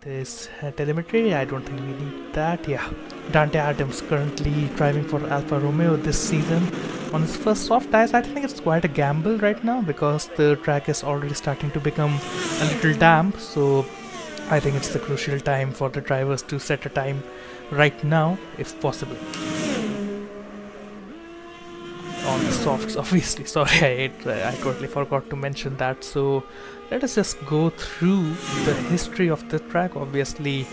This telemetry, I don't think we need that. Yeah, Dante Adams currently driving for Alfa Romeo this season on his first soft tires. I think it's quite a gamble right now because the track is already starting to become a little damp. So I think it's the crucial time for the drivers to set a time right now, if possible. On the softs, obviously. Sorry, I totally forgot to mention that. So let us just go through the history of the track. Obviously,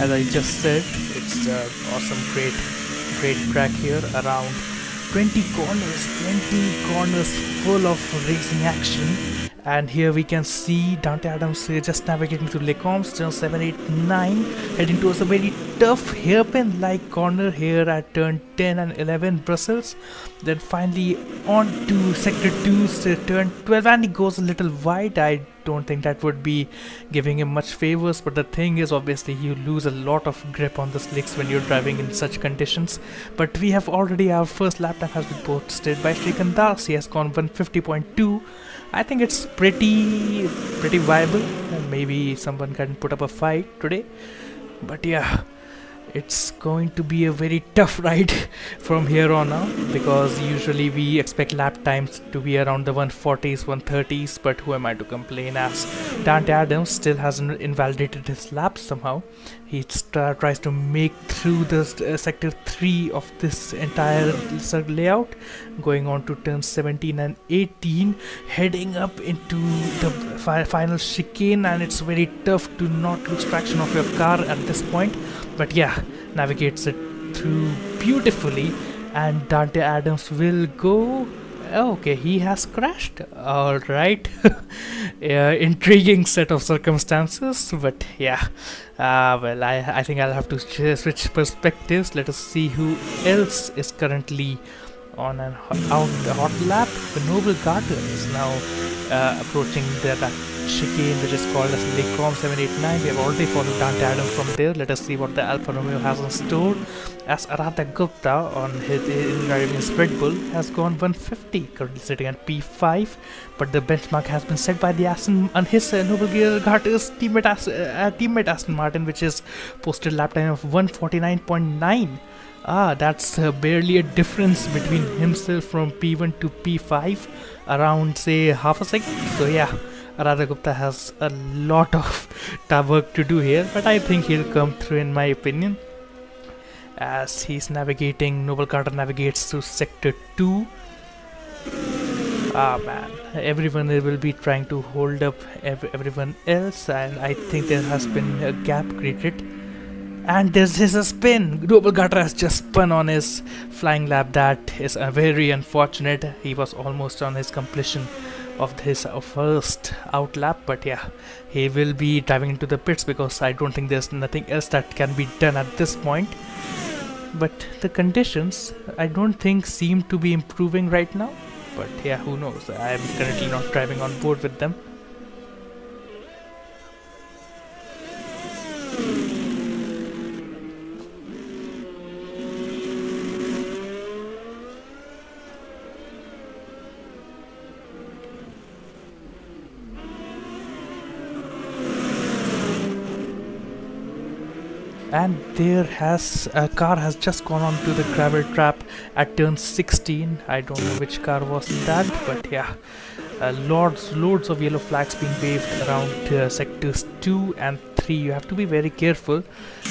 as I just said, it's an awesome, great track here. Around 20 corners full of racing action. And here we can see Dante Adams just navigating through Lecombs, turn 7, 8, 9, heading towards a very tough hairpin-like corner here at turn 10 and 11 Brussels. Then finally on to sector 2, turn 12, and he goes a little wide. I don't think that would be giving him much favors, but the thing is, obviously you lose a lot of grip on the slicks when you're driving in such conditions. But we have already, our first lap time has been posted by Shrikant Das. He has gone 150.2. I think it's pretty viable, and maybe someone can put up a fight today. But yeah, it's going to be a very tough ride from here on out, because usually we expect lap times to be around the 140s, 130s, but who am I to complain, as Dante Adams still hasn't invalidated his laps somehow. He tries to make through the sector 3 of this entire layout, going on to turns 17 and 18, heading up into the final chicane, and it's very tough to not lose traction of your car at this point. But yeah, navigates it through beautifully, and Dante Adams will go. Okay, he has crashed. Alright. Intriguing set of circumstances, but yeah. Well, I think I'll have to switch perspectives. Let us see who else is currently on a hot lap. The Noble Garter is now approaching that chicane, which is called as Lecom 789. We have already followed Dante Adams from there. Let us see what the Alfa Romeo has in store, as Aradha Gupta on his driving his Red Bull has gone 150, currently sitting at P5, but the benchmark has been set by the Aston on his Noble Garter's teammate Aston Martin, which is posted lap time of 149.9. That's barely a difference between himself from P1 to P5, around say half a second. So yeah, Radha Gupta has a lot of work to do here, but I think he'll come through in my opinion, as he's navigating. Noble Carter navigates through sector 2. Man, everyone will be trying to hold up everyone else, and I think there has been a gap created. And this is a spin. Noble Garter has just spun on his flying lap. That is very unfortunate. He was almost on his completion of his first out lap, but yeah, he will be driving into the pits, because I don't think there's nothing else that can be done at this point. But the conditions, I don't think, seem to be improving right now. But yeah, who knows? I'm currently not driving on board with them. And a car has just gone on to the gravel trap at turn 16. I don't know which car was that, but yeah, loads of yellow flags being waved around sectors 2 and 3. You have to be very careful.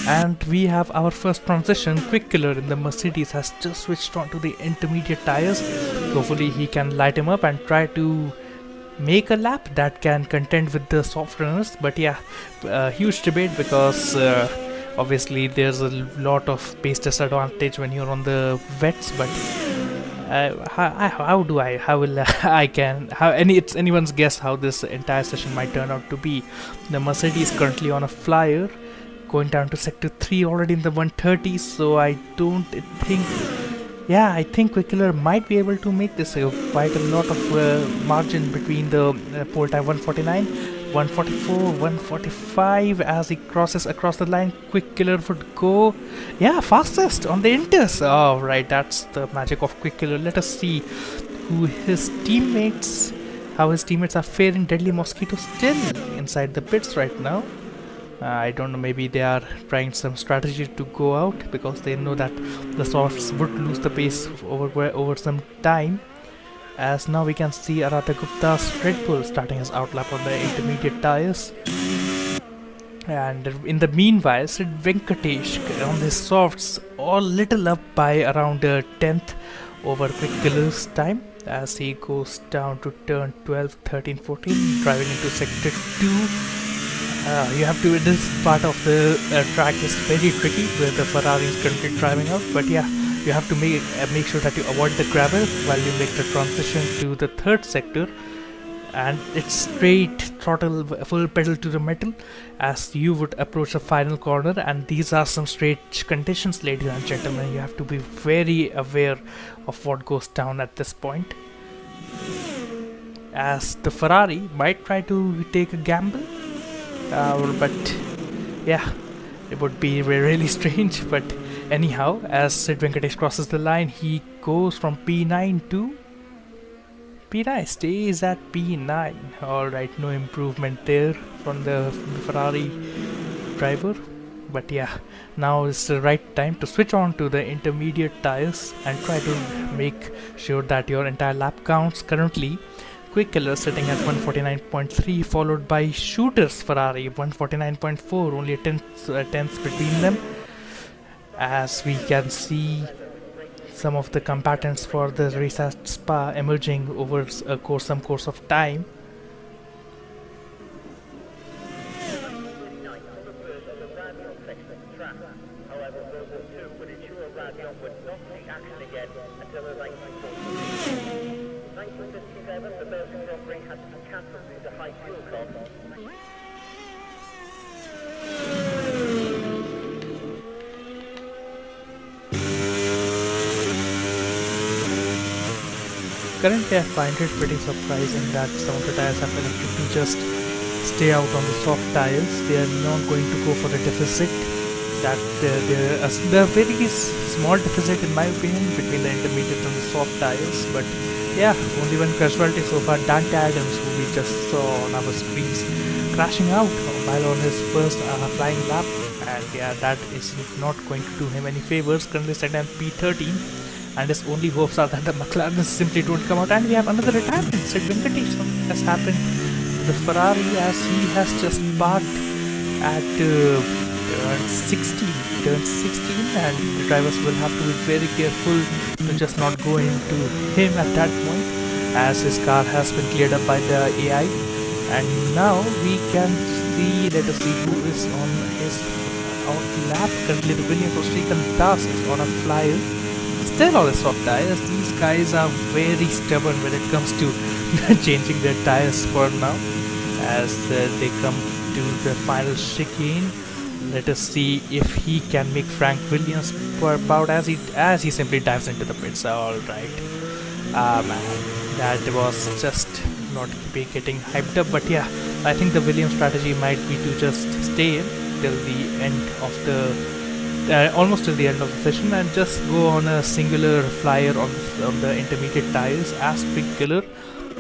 And we have our first transition. Quick Killer in the Mercedes has just switched on to the intermediate tires. Hopefully he can light him up and try to make a lap that can contend with the soft runners. But yeah, huge debate, because obviously there's a lot of pace disadvantage when you're on the wets, but it's anyone's guess how this entire session might turn out to be. The Mercedes is currently on a flyer, going down to sector 3 already in the 130s, so I don't think, yeah, I think Quick Killer might be able to make this quite a lot of margin between the pole time 149, 144, 145 as he crosses across the line. Quick Killer would go, yeah, fastest on the Inters. Oh, right, that's the magic of Quick Killer. Let us see how his teammates are faring. Deadly Mosquito still inside the pits right now. I don't know, maybe they are trying some strategy to go out because they know that the softs would lose the pace over some time. As now we can see Aradhya Gupta's Red Bull starting his outlap on the intermediate tires. And in the meanwhile, Sid Venkatesh on his softs all little up by around 10th over Quick Killer's time as he goes down to turn 12, 13, 14, driving into sector 2. You have to, this part of the track is very tricky where the Ferrari is currently driving out, but yeah, you have to make sure that you avoid the gravel while you make the transition to the third sector, and it's straight throttle, full pedal to the metal as you would approach the final corner. And these are some straight conditions, ladies and gentlemen. You have to be very aware of what goes down at this point, as the Ferrari might try to take a gamble. But yeah, it would be really strange. But anyhow, as Sid Venkatesh crosses the line, he goes from P9 to P9, stays at P9. Alright, no improvement there from the Ferrari driver. But yeah, now is the right time to switch on to the intermediate tires and try to make sure that your entire lap counts. Currently, Quick Killer sitting at 149.3, followed by Shooter's Ferrari 149.4, only a tenth between them. As we can see some of the combatants for the race at Spa emerging over some course of time. Currently, I find it pretty surprising that some of the tires have elected to just stay out on the soft tires. They are not going to go for the deficit. That there are very small deficit in my opinion between the intermediate and the soft tires. But yeah, only one casualty so far, Dante Adams, who we just saw on our screens, crashing out while on his first flying lap. And yeah, that is not going to do him any favors. Currently set at P13. And his only hopes are that the McLaren simply don't come out. And we have another retirement. Sid Venkatesh, something has happened to the Ferrari as he has just parked at turn 16, and the drivers will have to be very careful to just not go into him at that point, as his car has been cleared up by the AI. And now we can see, let us see who is on his out lap. Currently the Williams of Srikanth Das is on a flyer. Still on the soft tires. These guys are very stubborn when it comes to changing their tires for now. As they come to the final chicane, let us see if he can make Frank Williams bow as he simply dives into the pits. Alright. Man, that was just not getting hyped up. But yeah, I think the Williams strategy might be to just stay in till the end of the almost till the end of the session and just go on a singular flyer on the intermediate tires, as Quick Killer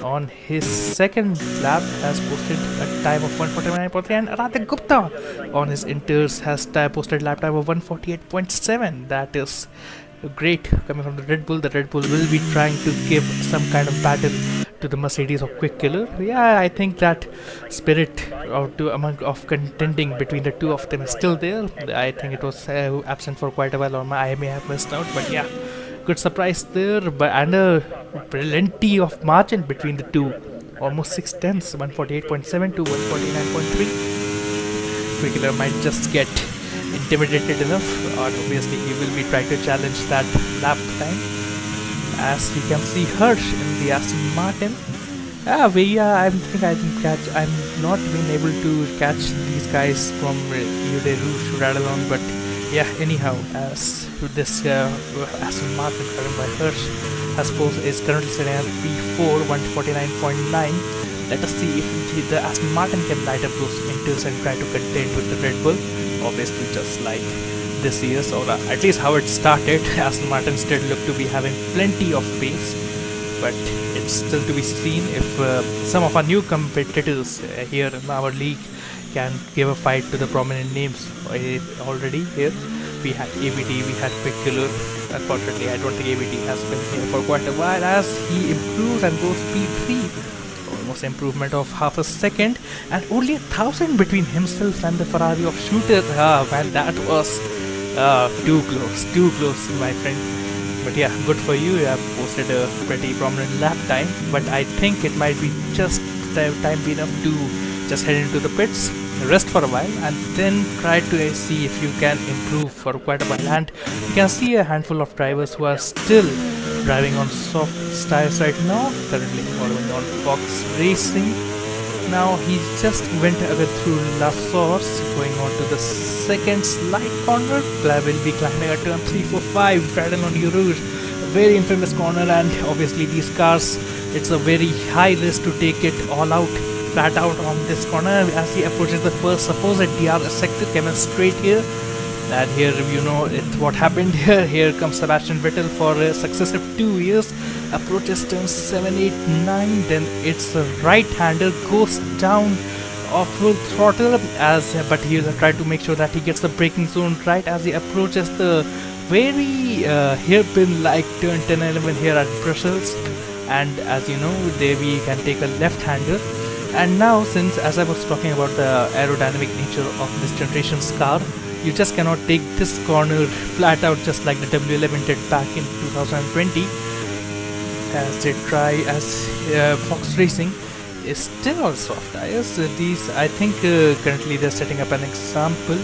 on his second lap has posted a time of 149.3, and Aradhya Gupta on his inters has posted lap time of 148.7. That is great coming from the Red Bull. The Red Bull will be trying to give some kind of battle to the Mercedes of Quick Killer. Yeah, I think that spirit of contending between the two of them is still there. I think it was absent for quite a while, or I may have missed out, but yeah, good surprise there. And plenty of margin between the two, almost 6 tenths, 148.7 to 149.3. Quick Killer might just get intimidated enough, or obviously he will be trying to challenge that lap time. As we can see Hirsch in the Aston Martin. I'm not being able to catch these guys from Rouge Radalon, but yeah, anyhow, as this Aston Martin driven by Hirsch is currently sitting at P4, 149.9. Let us see if the Aston Martin can light up those inters and try to contend with the Red Bull. Obviously, just like this year's, or at least how it started, Aston Martin still look to be having plenty of pace, but it's still to be seen if some of our new competitors here in our league can give a fight to the prominent names already here. We had ABD, we had Piccolo. Unfortunately, I don't think ABD has been here for quite a while as he improves and goes P3. Almost improvement of half a second, and only 1,000 between himself and the Ferrari of Shooter. Ah, man, that was too close, my friend. But yeah, good for you. You have posted a pretty prominent lap time. But I think it might be just time enough to just head into the pits, rest for a while, and then try to see if you can improve for quite a while. And you can see a handful of drivers who are still driving on soft tires right now, currently following on Fox Racing. Now he just went away through La Source, going on to the second slight corner. Will be climbing a turn 3, 4, 5, Cradle on Rouge, a very infamous corner, and obviously these cars, it's a very high risk to take it all out, flat out on this corner as he approaches the first supposed DRS sector. Coming straight here. And here, you know what happened here. Here comes Sebastian Vettel for a successive 2 years. Approaches turn 7, 8, 9. Then it's a right-hander, goes down off full throttle but he'll try to make sure that he gets the braking zone right as he approaches the very hairpin-like turn 10, 11 here at Brussels. And as you know, there we can take a left-hander. And now, since as I was talking about the aerodynamic nature of this generation's car, you just cannot take this corner flat out just like the W11 did back in 2020. As they try, as Fox Racing is still on soft tires. These, I think, currently they're setting up an example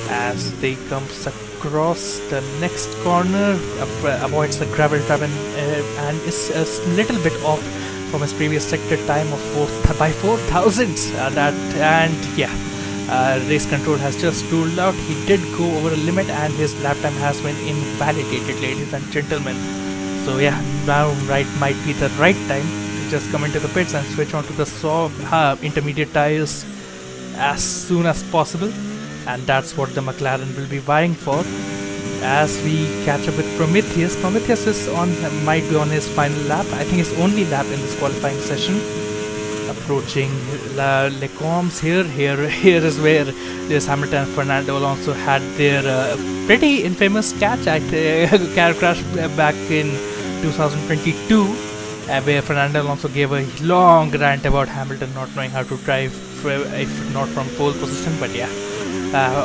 as they comes across the next corner, avoids the gravel trap and is a little bit off from his previous sector time of by 4 thousandths. Race control has just ruled out he did go over a limit and his lap time has been invalidated, ladies and gentlemen. So yeah, now might be the right time to just come into the pits and switch onto the soft intermediate tires as soon as possible, and that's what the McLaren will be vying for. As we catch up with Prometheus is might be on his final lap. I think his only lap in this qualifying session. Approaching Le Combs here is where this Hamilton and Fernando Alonso had their pretty infamous car crash back in 2022, where Fernando Alonso gave a long rant about Hamilton not knowing how to drive, if not from pole position. But yeah,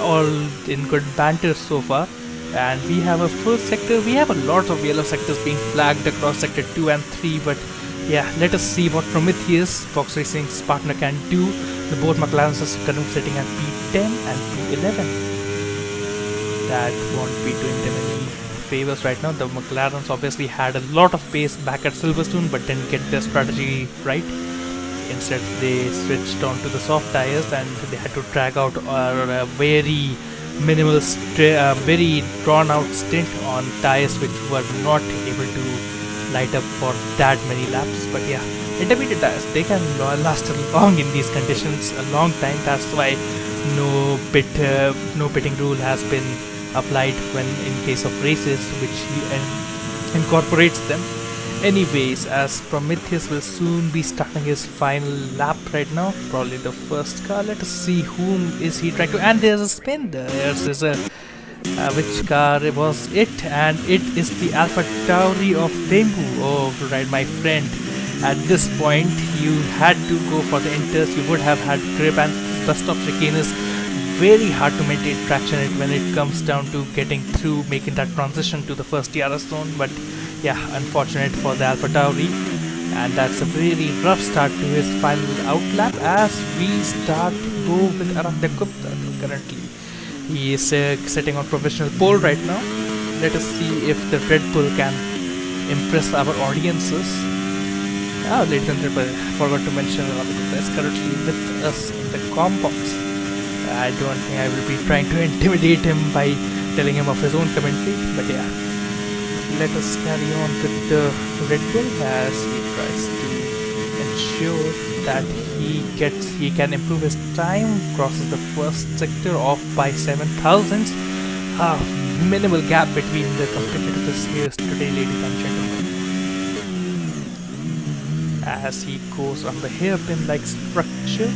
all in good banter so far. And we have a full sector. We have a lot of yellow sectors being flagged across sector 2 and 3, but yeah, let us see what Prometheus, Fox Racing's partner, can do. The both McLarens are currently sitting at P10 and P11. That won't be doing them any favors right now. The McLarens obviously had a lot of pace back at Silverstone, but didn't get their strategy right. Instead, they switched on to the soft tires and they had to drag out a very minimal, very drawn out stint on tires which were not able to light up for that many laps. But yeah, intermediate tires, they can last long in these conditions, a long time. That's why no pitting rule has been applied when in case of races which incorporates them. Anyways, as Prometheus will soon be starting his final lap right now, probably the first car. Let us see whom is he trying to, and there's a spin. There's a which car was it? And it is the Alpha Tauri of Dembu. Oh right, my friend, at this point you had to go for the inters. You would have had grip, and bus stop chicane is very hard to maintain traction when it comes down to getting through, making that transition to the first DRS zone. But yeah, unfortunate for the Alpha Tauri, and that's a very rough start to his final outlap as we start go with Aranda Gupta. Currently he is sitting on professional pole right now. Let us see if the Red Bull can impress our audiences. Ladies and gentlemen, I forgot to mention Aranda Gupta is currently with us in the comm box. I don't think I will be trying to intimidate him by telling him of his own commentary, but yeah, let us carry on with the Red Bull as he tries to ensure that he can improve his time. Crosses the first sector off by 7 thousandths. Minimal gap between the competitors here today, ladies and gentlemen. as he goes on the hairpin like structure.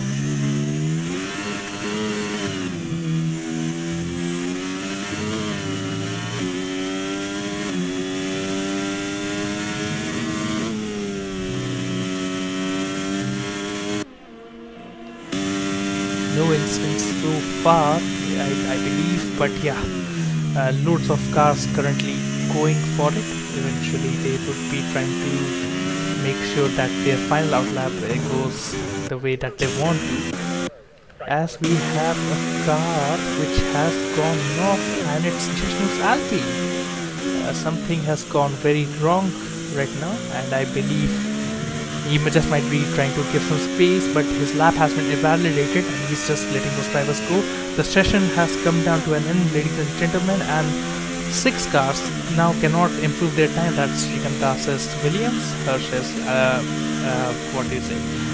No incidents so far, I believe, but yeah, loads of cars currently going for it. Eventually they would be trying to make sure that their final outlap goes the way that they want to. As we have a car which has gone off, and it's Jishnu's Alpine. Something has gone very wrong right now, and I believe he just might be trying to give some space, but his lap has been invalidated and he's just letting those drivers go. The session has come down to an end, ladies and gentlemen, and 6 cars now cannot improve their time. That's Srikanthas's Williams, Hirsch's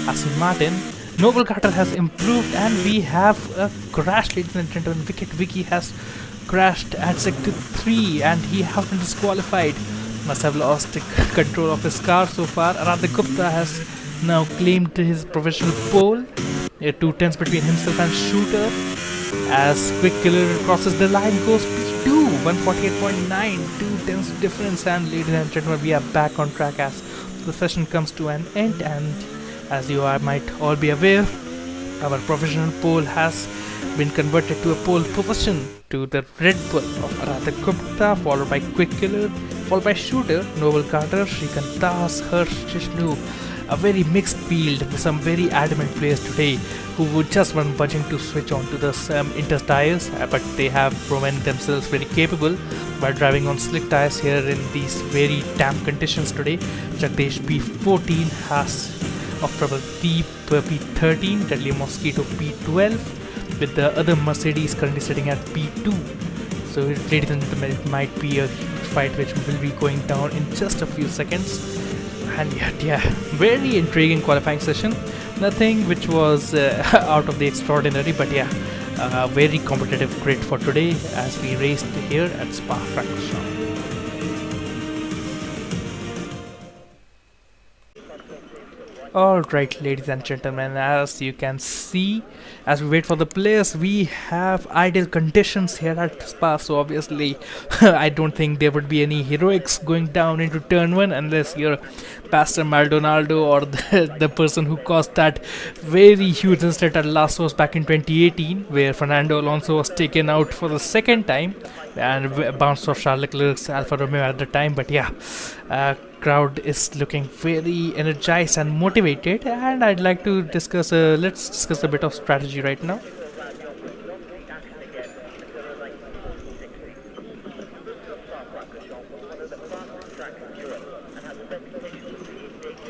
Aston Martin. Noble Carter has improved, and we have a crash, ladies and gentlemen. Wicket Vicky has crashed at sector 3 and he has been disqualified. Must have lost control of his car so far. Radha Gupta has now claimed his professional pole. 2 tenths between himself and Shooter. As Quick Killer crosses the line, goes P2, 148.9, 2 tenths difference. And ladies and gentlemen, we are back on track as the session comes to an end. And as you might all be aware, our professional pole has been converted to a pole position to the Red Bull of Radha Gupta, followed by Quick Killer, followed by Shooter, Noble Carter, Srikanthas, Harsh, Jishnu. A very mixed field with some very adamant players today who would just want budging to switch on to the Inter tires, but they have proven themselves very capable by driving on slick tires here in these very damp conditions today. Jagdesh P14 has of trouble P13, Deadly Mosquito P12, with the other Mercedes currently sitting at P2. So ladies and gentlemen, it might be a fight which will be going down in just a few seconds. And yet, yeah, very intriguing qualifying session. Nothing which was out of the extraordinary, but yeah, very competitive grid for today as we raced here at Spa-Francorchamps. Alright, ladies and gentlemen, as you can see, as we wait for the players, we have ideal conditions here at Spa, so obviously I don't think there would be any heroics going down into turn 1 unless you're Pastor Maldonado or the person who caused that very huge incident at Las Vegas back in 2018, where Fernando Alonso was taken out for the second time and bounced off Charles Leclerc's Alfa Romeo at the time. But yeah, crowd is looking very energized and motivated, and I'd like to discuss let's discuss a bit of strategy right now.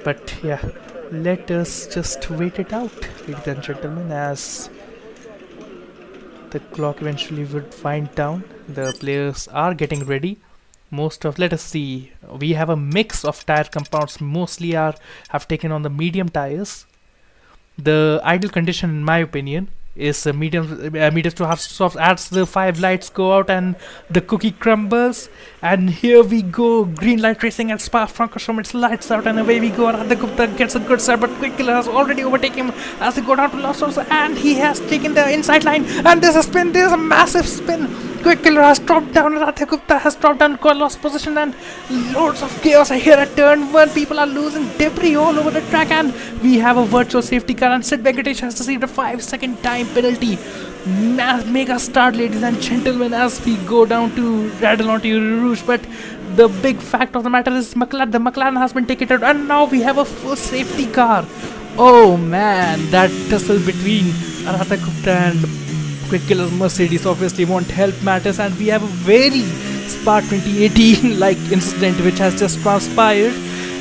But yeah, let us just wait it out, ladies and gentlemen, as the clock eventually would wind down. The players are getting ready. Let us see, we have a mix of tire compounds, mostly have taken on the medium tires. The ideal condition, in my opinion, is medium to half soft as the 5 lights go out and the cookie crumbles. And here we go, green light racing at Spa-Francorchamps. It's lights out and away we go. Radha Gupta gets a good start, but Quick Killer has already overtaken him as they go down to Los Angeles, and he has taken the inside line, and there's a spin, there's a massive spin. Quick Killer has dropped down, Radha Gupta has dropped down, lost position, and loads of chaos here at turn 1. People are losing debris all over the track, and we have a virtual safety car, and Sid Venkatesh has received a 5-second time penalty. Mega start, ladies and gentlemen, as we go down to rattle onto Rouge. But the big fact of the matter is the McLaren has been taken out, and now we have a full safety car. Oh man, that tussle between Radha Gupta and Quick Killer's Mercedes obviously won't help matters, and we have a very Spa 2018 like incident which has just transpired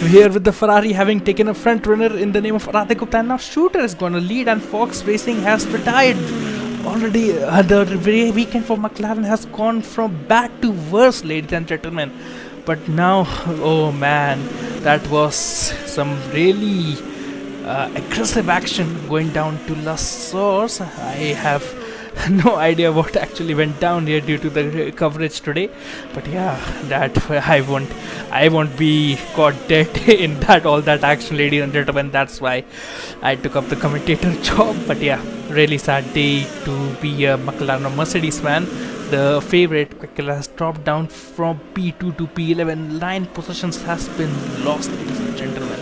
here, with the Ferrari having taken a front runner in the name of Radha Gupta, and now Shooter is going to lead, and Fox Racing has retired already. The very weekend for McLaren has gone from bad to worse, ladies and gentlemen. But now, oh man, that was some really aggressive action going down to La Source. I have No idea what actually went down here due to the coverage today, but yeah, that I won't be caught dead in that all that action, ladies and gentlemen. That's why I took up the commentator job. But yeah, really sad day to be a McLaren or Mercedes fan. The favorite quickly has dropped down from P2 to P11. 9 positions has been lost, ladies and gentlemen.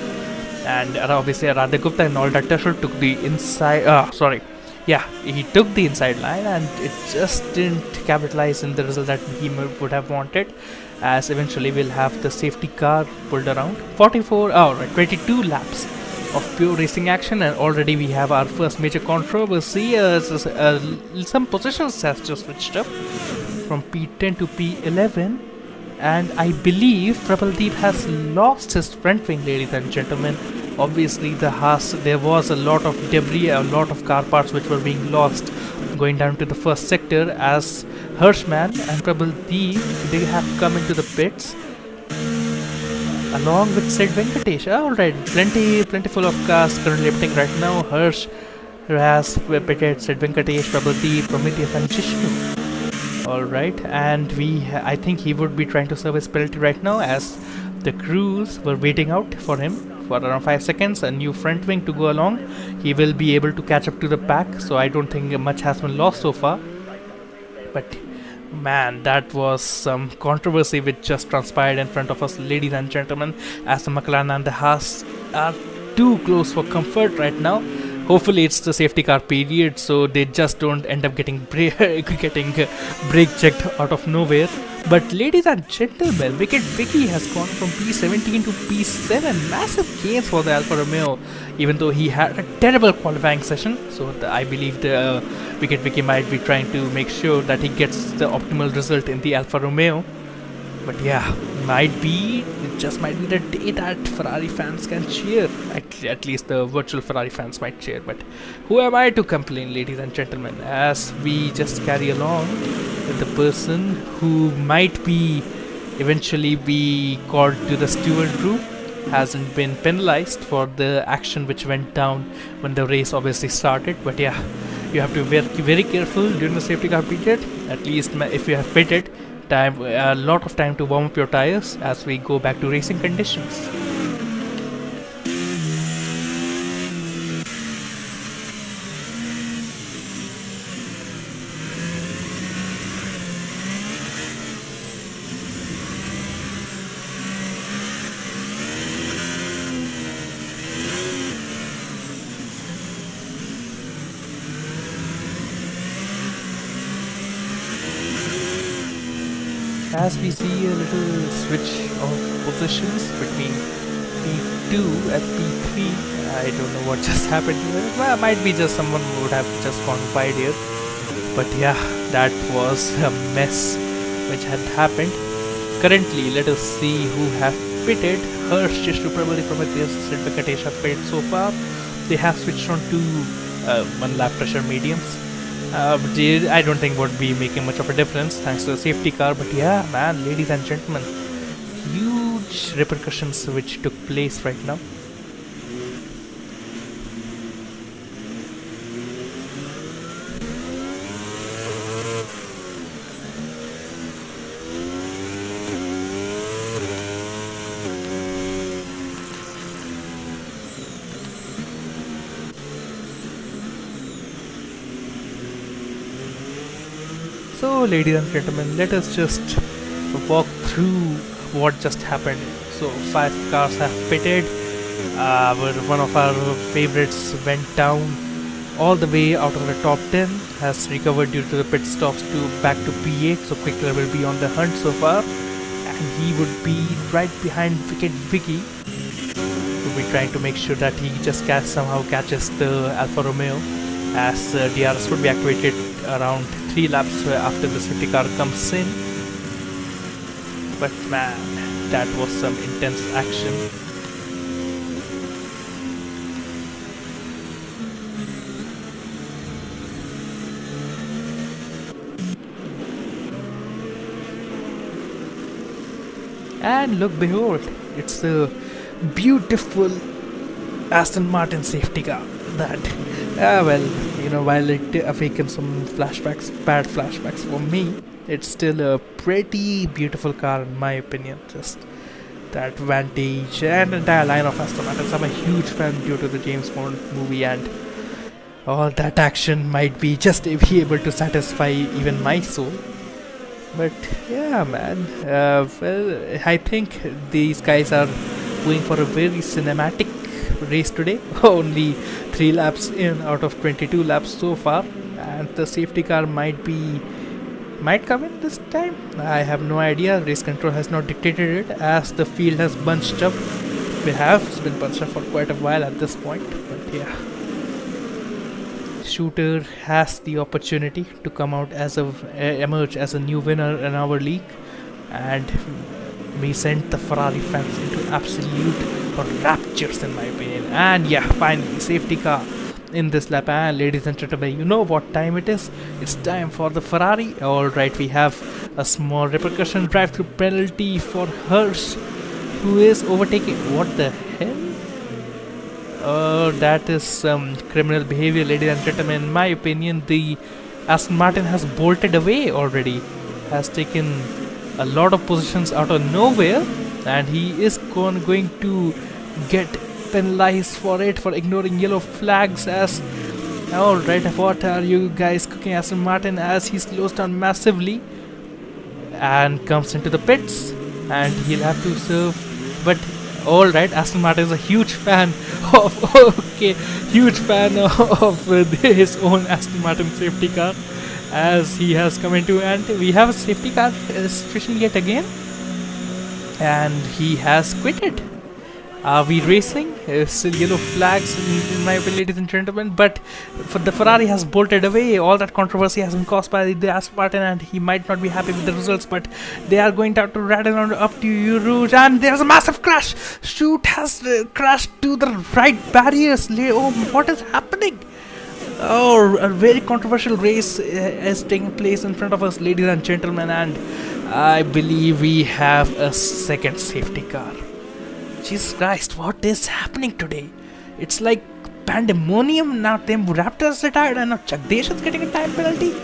And obviously Radha Gupta and Alda Teshul took the inside. Yeah, he took the inside line, and it just didn't capitalize in the result that he would have wanted. As eventually we'll have the safety car pulled around 22 laps of pure racing action, and already we have our first major controversy. Some positions has just switched up from P10 to P11, and I believe Prabhaldeep has lost his front wing, ladies and gentlemen. Obviously there was a lot of debris, a lot of car parts which were being lost going down to the first sector, as Hirschman and Prabhaldeep, they have come into the pits along with Sid Venkatesh. Alright, plentiful of cars currently pitting right now. Hirsch has pitted, Sid Venkatesh, Prabhaldeep, Prometheus and Jishnu. Alright, and I think he would be trying to serve his penalty right now, as the crews were waiting out for him for around 5 seconds. A new front wing to go along. He will be able to catch up to the pack, so I don't think much has been lost so far. But man, that was some controversy which just transpired in front of us, ladies and gentlemen, as the McLaren and the Haas are too close for comfort right now. Hopefully it's the safety car period, so they just don't end up getting brake checked out of nowhere. But ladies and gentlemen, Wicked Vicky has gone from P17 to P7. Massive gains for the Alfa Romeo, even though he had a terrible qualifying session. So I believe the Wicked Vicky might be trying to make sure that he gets the optimal result in the Alfa Romeo. But yeah, it just might be the day that Ferrari fans can cheer. At least the virtual Ferrari fans might cheer. But who am I to complain, ladies and gentlemen, as we just carry along with the person who might be eventually be called to the steward group. Hasn't been penalized for the action which went down when the race obviously started. But yeah, you have to be very careful during the safety car period. At least if you have pitted, a lot of time to warm up your tires as we go back to racing conditions. As we see a little switch of positions between P2 and P3, I don't know what just happened here. Well, might be just someone who would have just gone wide here. But yeah, that was a mess which had happened. Currently, let us see who have pitted. Hirsch, Jishnu, Prabali, Prometheus, Sid Venkatesh have pitted so far. They have switched on to 1 lap pressure mediums. But I don't think would be making much of a difference thanks to the safety car. But yeah, man, ladies and gentlemen, huge repercussions which took place right now. So, ladies and gentlemen, let us just walk through what just happened. So, 5 cars have pitted. One of our favorites went down all the way out of the top 10, has recovered due to the pit stops to back to P8. So, Quickler will be on the hunt so far, and he would be right behind Wicked Vicky. We'll be trying to make sure that he just somehow catches the Alfa Romeo, as DRS would be activated around 3 laps after the safety car comes in. But man, that was some intense action. And look, behold, it's the beautiful Aston Martin safety car that, well, while it awakens some flashbacks, bad flashbacks for me, it's still a pretty beautiful car in my opinion. Just that Vantage and entire line of Aston Martins. I'm a huge fan due to the James Bond movie, and all that action might be just be able to satisfy even my soul. But yeah, man. Well, I think these guys are going for a very cinematic race today. Only 3 laps in out of 22 laps so far, and the safety car might come in this time. I have no idea. Race control has not dictated it, as the field has bunched up. It's been bunched up for quite a while at this point. But yeah, Shooter has the opportunity to come out as emerge as a new winner in our league, and we sent the Ferrari fans into absolute raptures in my opinion. And yeah, finally safety car in this lap. And ladies and gentlemen, you know what time it is. It's time for the Ferrari. Alright, we have a small repercussion drive-through penalty for Hirsch, who is overtaking. What the hell? That is some criminal behavior, ladies and gentlemen. In my opinion, the Aston Martin has bolted away already, has taken a lot of positions out of nowhere, and he is going to get penalized for it, for ignoring yellow flags. As alright, what are you guys cooking, Aston Martin, as he slows down massively and comes into the pits, and he'll have to serve. But alright, Aston Martin is a huge fan of his own Aston Martin safety car, as he has come into, and we have a safety car situation yet again, and he has quitted. Are we racing? Still yellow flags in my opinion, ladies and gentlemen. But the Ferrari has bolted away. All that controversy has been caused by the Aston Martin, and he might not be happy with the results. But they are going to have to rattle on up to you, Rouge, and there's a massive crash. Shoot has crashed to the right barriers. Oh, what is happening? Oh, a very controversial race is taking place in front of us, ladies and gentlemen, and I believe we have a second safety car. Jesus Christ, what is happening today? It's like pandemonium. Now them Raptors retired and now Jagdish is getting a time penalty.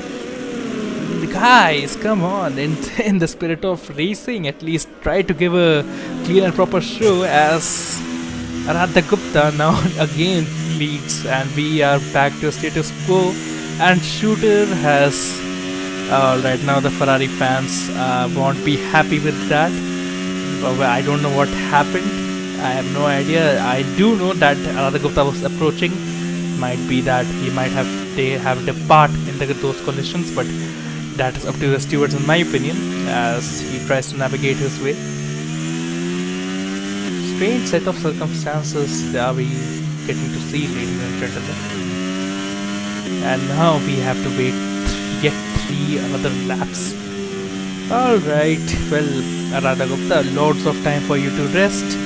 Guys, come on, in the spirit of racing, at least try to give a clean and proper show, as Radha Gupta now again leads, and we are back to status quo, and Shooter has... Alright, now the Ferrari fans won't be happy with that. I don't know what happened. I have no idea. I do know that Radha Gupta was approaching. Might be that he might have depart in those collisions, but that is up to the stewards in my opinion, as he tries to navigate his way. Strange set of circumstances are we getting to see, ladies and gentlemen. And now we have to wait yet 3 other laps. Alright, well, Radha Gupta, loads of time for you to rest,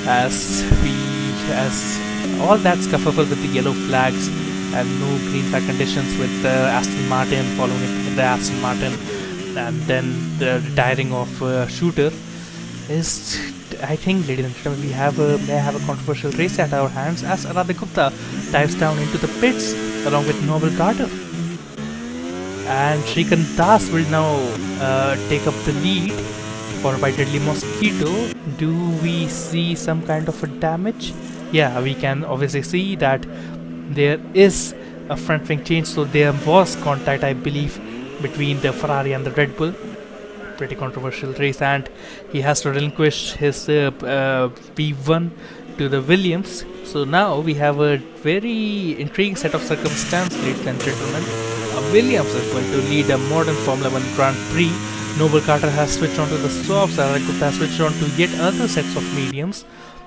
as all that scuffle with the yellow flags and no green flag conditions with the Aston Martin, following it with the Aston Martin, and then the retiring of Shooter is, I think, ladies and gentlemen, may have a controversial race at our hands, as Radha Gupta dives down into the pits along with Noble Carter. And Shrikant Das will now take up the lead, followed by Deadly Mosquito. Do we see some kind of a damage? Yeah, we can obviously see that there is a front wing change, so there was contact, I believe, between the Ferrari and the Red Bull. Pretty controversial race, and he has to relinquish his P1 to the Williams. So now we have a very intriguing set of circumstances, ladies and gentlemen. Williams is going to lead a modern Formula 1 Grand Prix. Noble Carter has switched on to the softs, Radha Gupta has switched on to yet other sets of mediums.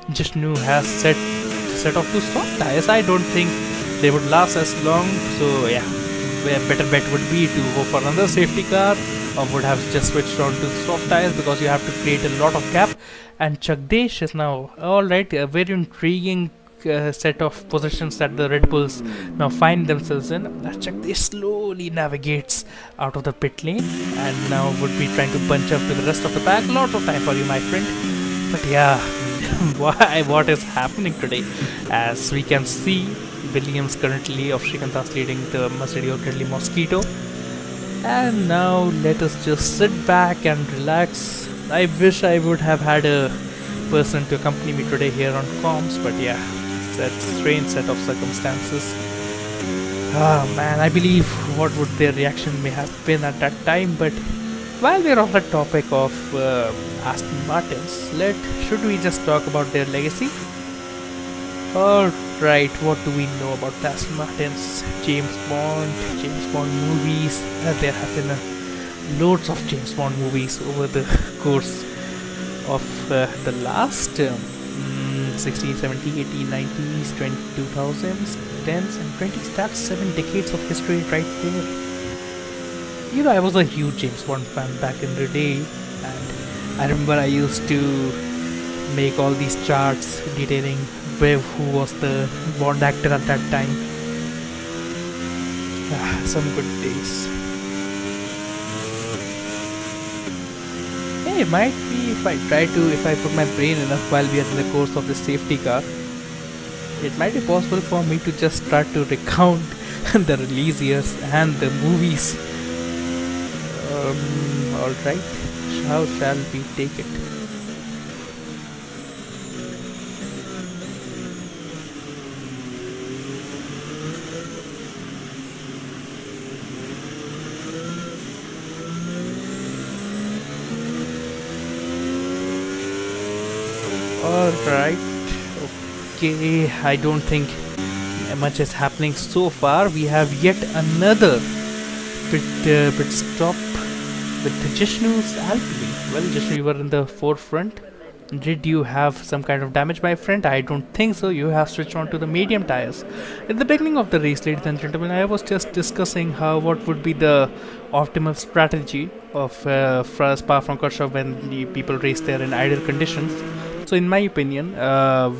Jishnu has set off to soft tires. I don't think they would last as long, so yeah, a better bet would be to go for another safety car, or would have just switched on to soft tires, because you have to create a lot of gap. And Jagdish is now, alright, a very intriguing set of positions that the Red Bulls now find themselves in. Jagdish slowly navigates out of the pit lane and now would be trying to bunch up to the rest of the pack. Lots of time for you, my friend. But yeah, what is happening today? As we can see, Williams currently of Srikanthas leading the Mercedes currently Mosquito. And now let us just sit back and relax. I wish I would have had a person to accompany me today here on comms, but yeah, that strange set of circumstances. Ah man, I believe what would their reaction may have been at that time. But while we're on the topic of Aston Martins, should we just talk about their legacy? Alright, what do we know about the Aston Martins? James Bond movies. There have been loads of James Bond movies over the course of the last 60s, 70s, 80s, 90s, 2000s, 10s and 20s. That's 7 decades of history right there. You know, I was a huge James Bond fan back in the day, and I remember I used to make all these charts detailing who was the Bond actor at that time. Some good days. Hey, it might be if I put my brain enough while we are in the course of the safety car, it might be possible for me to just start to recount the release years and the movies. Alright, how shall we take it? Alright, okay, I don't think much is happening so far. We have yet another pit stop with Jishnu's Alpine. Well, Jishnu, you were in the forefront. Did you have some kind of damage, my friend? I don't think so. You have switched on to the medium tires. At the beginning of the race, ladies and gentlemen, I was just discussing what would be the optimal strategy of Spa-Francorchamps when the people race there in ideal conditions. So in my opinion,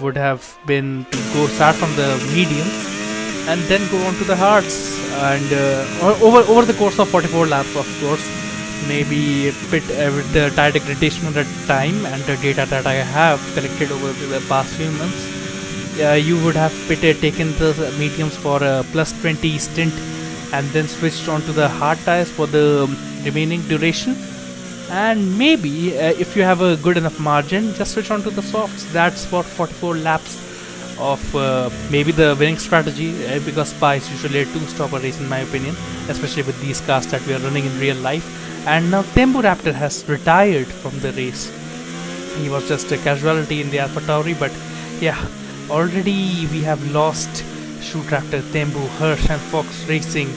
would have been to start from the mediums and then go on to the hards, and over the course of 44 laps, of course. Maybe fit with the tire degradation at that time and the data that I have collected over the past few months, you would have taken the mediums for a plus 20 stint and then switched on to the hard tires for the remaining duration. And maybe if you have a good enough margin, just switch on to the softs. That's for 44 laps of maybe the winning strategy, because Spa is usually a two-stopper race in my opinion, especially with these cars that we are running in real life. And now Tembu Raptor has retired from the race. He was just a casualty in the AlphaTauri, but yeah, already we have lost Shoot Raptor, Tembu, Hirsch and Fox Racing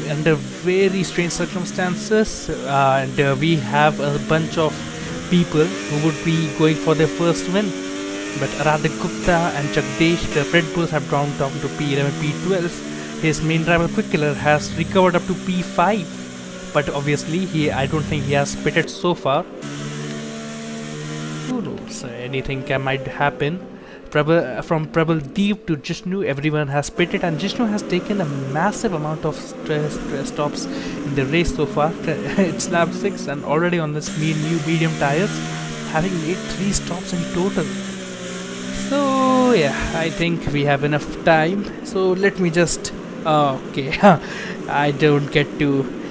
under very strange circumstances, and we have a bunch of people who would be going for their first win. But Aradik Gupta and Jagdesh, the Red Bulls, have drawn down to P11, P12. His main driver Quick Killer has recovered up to P5. But obviously, I don't think he has pitted so far. Who knows? Anything might happen. From Prabal Deep to Jishnu, everyone has pitted, and Jishnu has taken a massive amount of stops in the race so far. It's lap 6 and already on this new medium tires, having made 3 stops in total. So yeah, I think we have enough time. So let me just... okay, I don't get to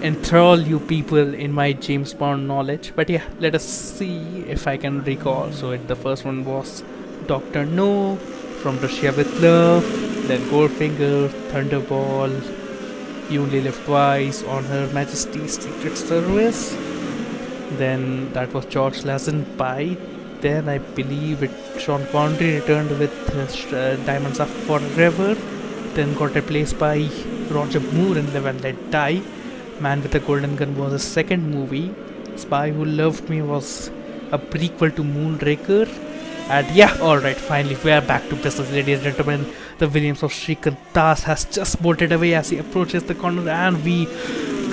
enthrall you people in my James Bond knowledge, but yeah, let us see if I can recall. So the first one was Dr. No, From Russia with Love, then Goldfinger, Thunderball, You Only Live Twice, On Her Majesty's Secret Service, then that was George Lazenby, then I believe Sean Connery returned with Diamonds Are Forever, then got replaced by Roger Moore in Live and Let Die. Man with a Golden Gun was a second movie. Spy Who Loved Me was a prequel to Moonraker. And yeah, alright, finally we are back to business, ladies and gentlemen. The Williams of Srikanthas has just bolted away as he approaches the corner, and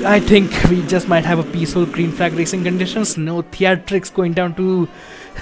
I think we just might have a peaceful green flag racing conditions. No theatrics going down to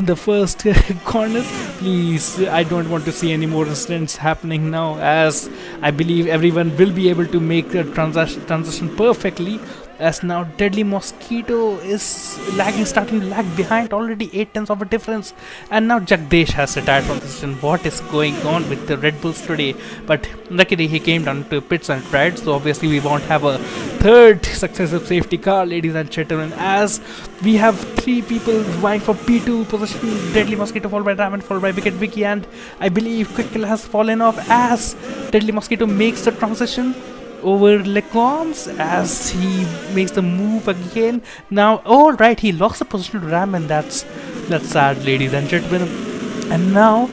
the first corner. Please, I don't want to see any more incidents happening now, as I believe everyone will be able to make the transition perfectly. as now Deadly Mosquito is lagging, starting to lag behind, already 8 tenths of a difference. And now Jagdesh has retired from the session. What is going on with the Red Bulls today? But luckily he came down to pits and tried, so obviously we won't have a third successive safety car, ladies and gentlemen, as we have 3 people vying for P2 position. Deadly Mosquito followed by Ramen, followed by Wicked Vicky, and I believe Quick Kill has fallen off as Deadly Mosquito makes the transition over Lecombs as he makes the move again. Now, alright, he locks the position to Ramen. That's sad, ladies and gentlemen. And now,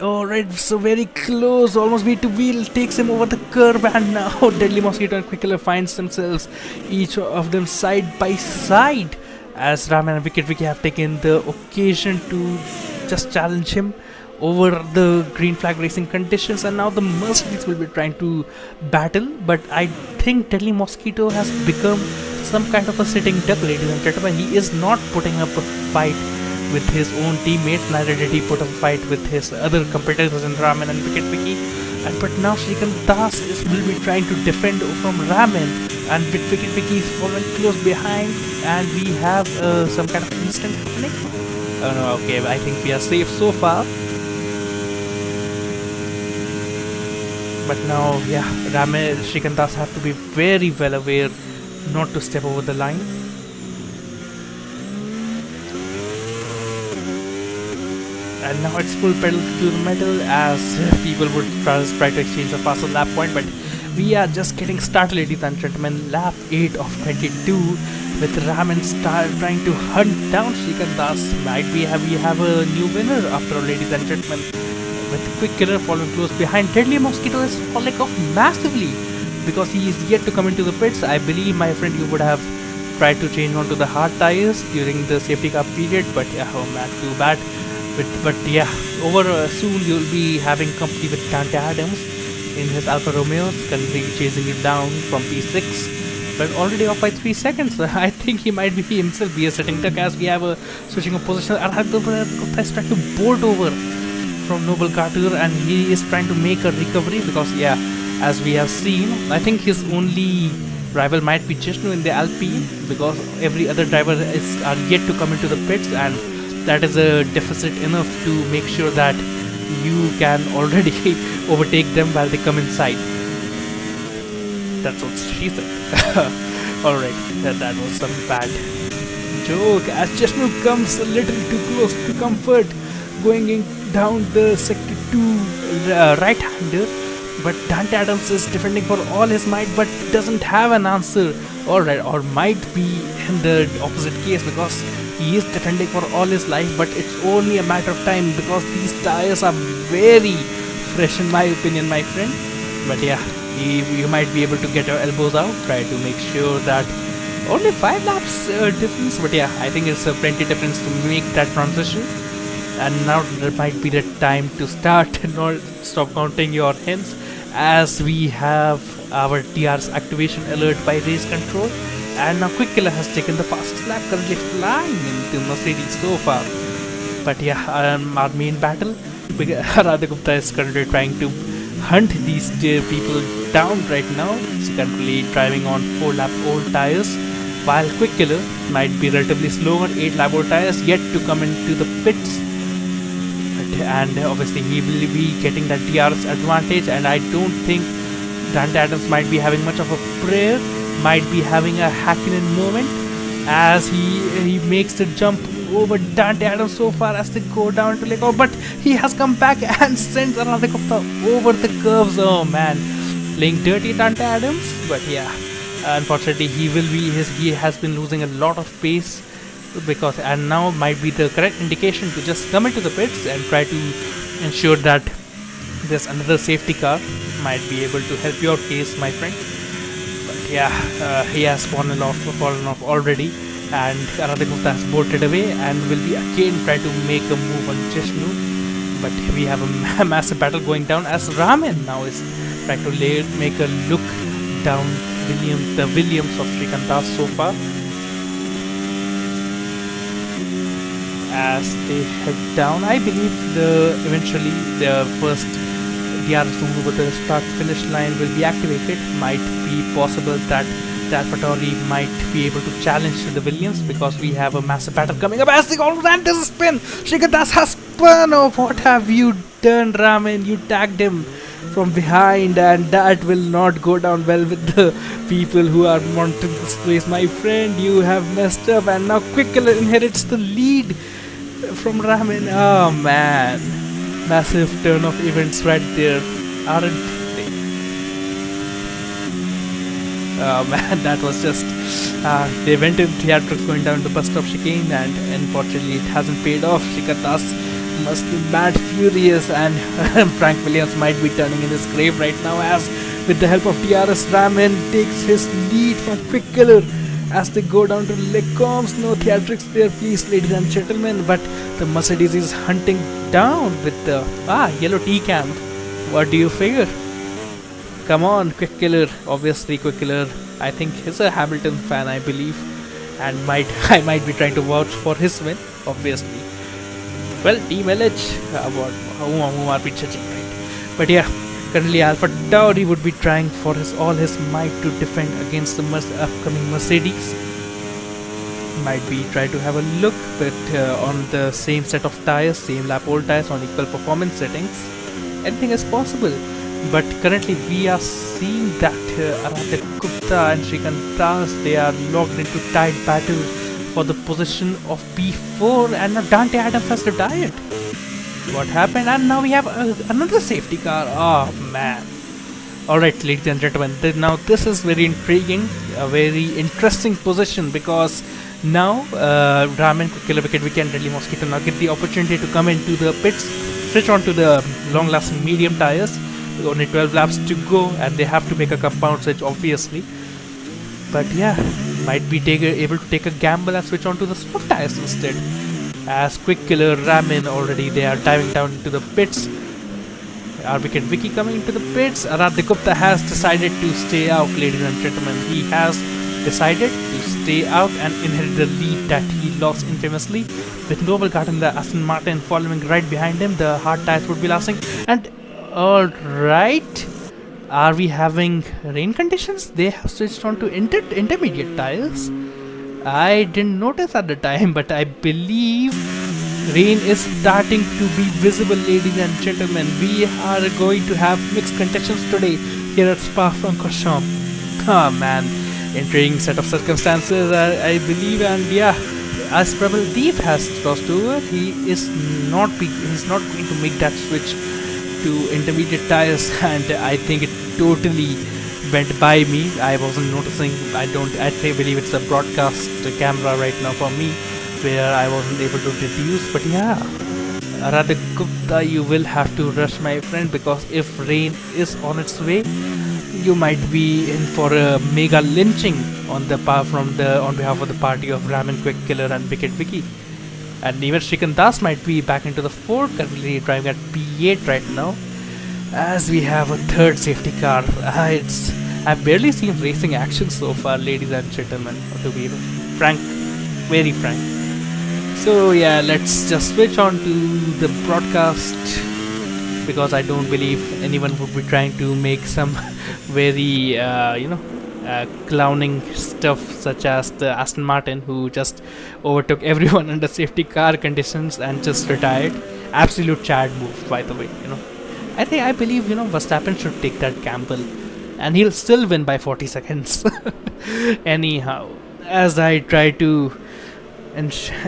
alright, so very close, almost wheel to wheel, takes him over the curve, and now Deadly Mosquito and Quick Killer finds themselves, each of them side by side, as Ramen and Wicked Vicky have taken the occasion to just challenge him over the green flag racing conditions. And now the Mercedes will be trying to battle, but I think Deadly Mosquito has become some kind of a sitting duck, ladies and gentlemen. He is not putting up a fight with his own teammates, neither did he put up a fight with his other competitors in Ramen and Wicked Vicky. But now Shrikant Das will be trying to defend from Ramen, and with Wicked Vicky is following close behind, and we have some kind of instant happening. Oh no, okay, I think we are safe so far. But now, yeah, Ramen, Shrikant Das have to be very well aware not to step over the line. And now it's full pedal to the metal as people would try to exchange a faster lap point, but we are just getting started, ladies and gentlemen. Lap 8 of 22 with Ramen trying to hunt down Shrikant Das. Might be we have a new winner after all, ladies and gentlemen. With Quick Killer following close behind, Deadly Mosquito is falling off massively because he is yet to come into the pits. I believe, my friend, you would have tried to change onto the hard tires during the safety car period, but yeah, oh man, too bad. But yeah, soon you'll be having company with Dante Adams in his Alfa Romeo, currently chasing you down from P6, but already off by 3 seconds. I think he might be himself be a sitting duck as we have a switching of position. Arhad Gupta is trying to bolt over from Noble Carter, and he is trying to make a recovery because, yeah, as we have seen, I think his only rival might be Jishnu in the Alpine, because every other driver are yet to come into the pits, and that is a deficit enough to make sure that you can already overtake them while they come inside. That's what she said. Alright, that was some bad joke as Jishnu comes a little too close to comfort, going down the sector 2 right-hander, but Dante Adams is defending for all his might but doesn't have an answer. Alright, or might be in the opposite case because he is defending for all his life, but it's only a matter of time because these tires are very fresh in my opinion, my friend. But yeah, you might be able to get your elbows out, try to make sure that only 5 laps difference, but yeah, I think it's a plenty difference to make that transition. And now there might be the time to start and not stop counting your hens, as we have our DRS activation alert by race control. And now Quick Killer has taken the fastest lap, currently flying into Mercedes so far. But yeah, our main battle, Radha Gupta is currently trying to hunt these people down right now. He's currently driving on 4 lap old tires, while Quick Killer might be relatively slower, 8 lap old tires, yet to come into the pits. And obviously he will be getting that DRS advantage, and I don't think Dante Adams might be having much of a prayer, might be having a Hakkinen moment as he makes the jump over Dante Adams so far as they go down to Lake. But he has come back and sends Radha Gupta over the curves. Oh man, playing dirty Dante Adams. But yeah, unfortunately he has been losing a lot of pace, because and now might be the correct indication to just come into the pits and try to ensure that there's another safety car might be able to help your case, my friend. But yeah, he has fallen off already, and Radha Gupta has bolted away and will be again try to make a move on Jishnu. But we have a massive battle going down as Ramen now is trying to make a look down the Williams of Shrikant Das so far, as they head down. I believe eventually the first DRS move over the start finish line will be activated. Might be possible that the AlphaTauri might be able to challenge the Williams, because we have a massive battle coming up as they all ran to the spin. Shrikant has spun. Oh, what have you done, Ramin? You tagged him from behind, and that will not go down well with the people who are monitoring this race. My friend, you have messed up, and now Quickler inherits the lead from Ramin. Oh man, massive turn of events right there, aren't they? Oh man, that was just they went in theatrics going down the bus stop chicane, and unfortunately it hasn't paid off. Shikatas must be mad furious, and Frank Williams might be turning in his grave right now, as with the help of DRS, Ramin takes his lead from Quickler as they go down to Lecombs. No theatrics there, please, ladies and gentlemen, but the Mercedes is hunting down with the yellow T-cam. What do you figure? Come on, Quickler. Obviously Quickler, I think he's a Hamilton fan, I believe, and I might be trying to vouch for his win, obviously. Well, Team LH, whom are we judging, right? But yeah, currently AlphaTauri would be trying for all his might to defend against the upcoming Mercedes. Might be try to have a look, but on the same set of tires, same lap old tires on equal performance settings, anything is possible. But currently we are seeing that Aradhya Gupta and Shrikant Das, they are locked into tight battle for the position of P4, and now Dante Adams has retired. What happened? And now we have another safety car. Oh man. Alright, ladies and gentlemen, now this is very intriguing, a very interesting position, because now Ramin, Quickler, Wicket and Deadly Mosquito now get the opportunity to come into the pits, switch on to the long lasting medium tires. With only 12 laps to go, and they have to make a compound switch, obviously. But yeah, might be able to take a gamble and switch on to the soft tires instead. As Quickler, Ramin already, they are diving down into the pits. Wicket Vicky coming into the pits. Aradhya Gupta has decided to stay out, ladies and gentlemen. He has decided to stay out and inherit the lead that he lost infamously. With Noble Garden, the Aston Martin following right behind him, the hard tires would be lasting. And alright, are we having rain conditions? They have switched on to intermediate tires. I didn't notice at the time, but I believe rain is starting to be visible, ladies and gentlemen. We are going to have mixed conditions today here at Spa-Francorchamps. Oh man, intriguing set of circumstances, I believe. And yeah, as Prabhaldeep has crossed over, he's not going to make that switch to intermediate tires, and I think it totally went by me. I wasn't noticing. I believe it's a broadcast camera right now for me, where I wasn't able to deduce. But yeah, Aradhya Gupta, you will have to rush, my friend, because if rain is on its way, you might be in for a mega lynching on behalf of the party of Ramin, Quickler and Wicket Vicky. And even Shrikant Das might be back into the fore, currently driving at P8 right now, as we have a third safety car. I've barely seen racing action so far, ladies and gentlemen, to be frank, very frank. So yeah, let's just switch on to the broadcast, because I don't believe anyone would be trying to make some very clowning stuff, such as the Aston Martin, who just overtook everyone under safety car conditions and just retired. Absolute Chad move, by the way. I believe Verstappen should take that gamble, and he'll still win by 40 seconds. Anyhow, as I try to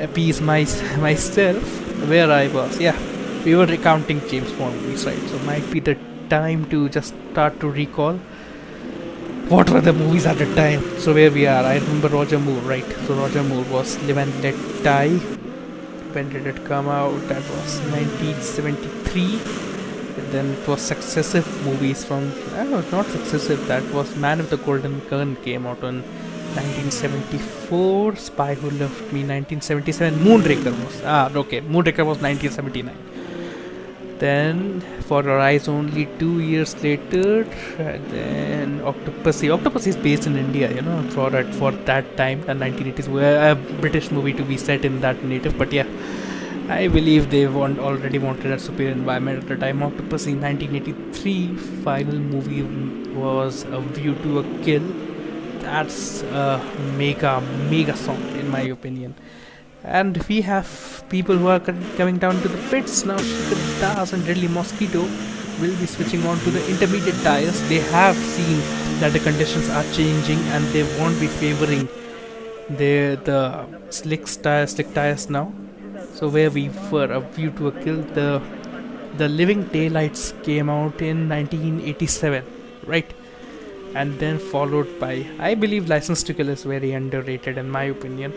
appease myself, where I was, yeah, we were recounting James Bond movies, right? So might be the time to just start to recall what were the movies at the time. So where we are, I remember Roger Moore, right? So Roger Moore was Live and Let Die. When did it come out? That was 1973. And then it was successive movies from, not successive, that was Man with the Golden Gun came out in 1974. Spy Who Loved Me 1977. Moonraker was 1979. Then For Your Eyes Only 2 years later, then Octopussy is based in India, for that time, the 1980s, where a British movie to be set in that native. But yeah, I believe they already wanted a superior environment at the time. Octopussy 1983 final movie was A View to a Kill. That's a mega song in my opinion. And we have people who are coming down to the pits now. Shikhar Das and Deadly Mosquito will be switching on to the intermediate tires. They have seen that the conditions are changing and they won't be favoring the slick tires now. So where we were a view to a kill, the Living Daylights came out in 1987, right? And then followed by, I believe License to Kill is very underrated in my opinion,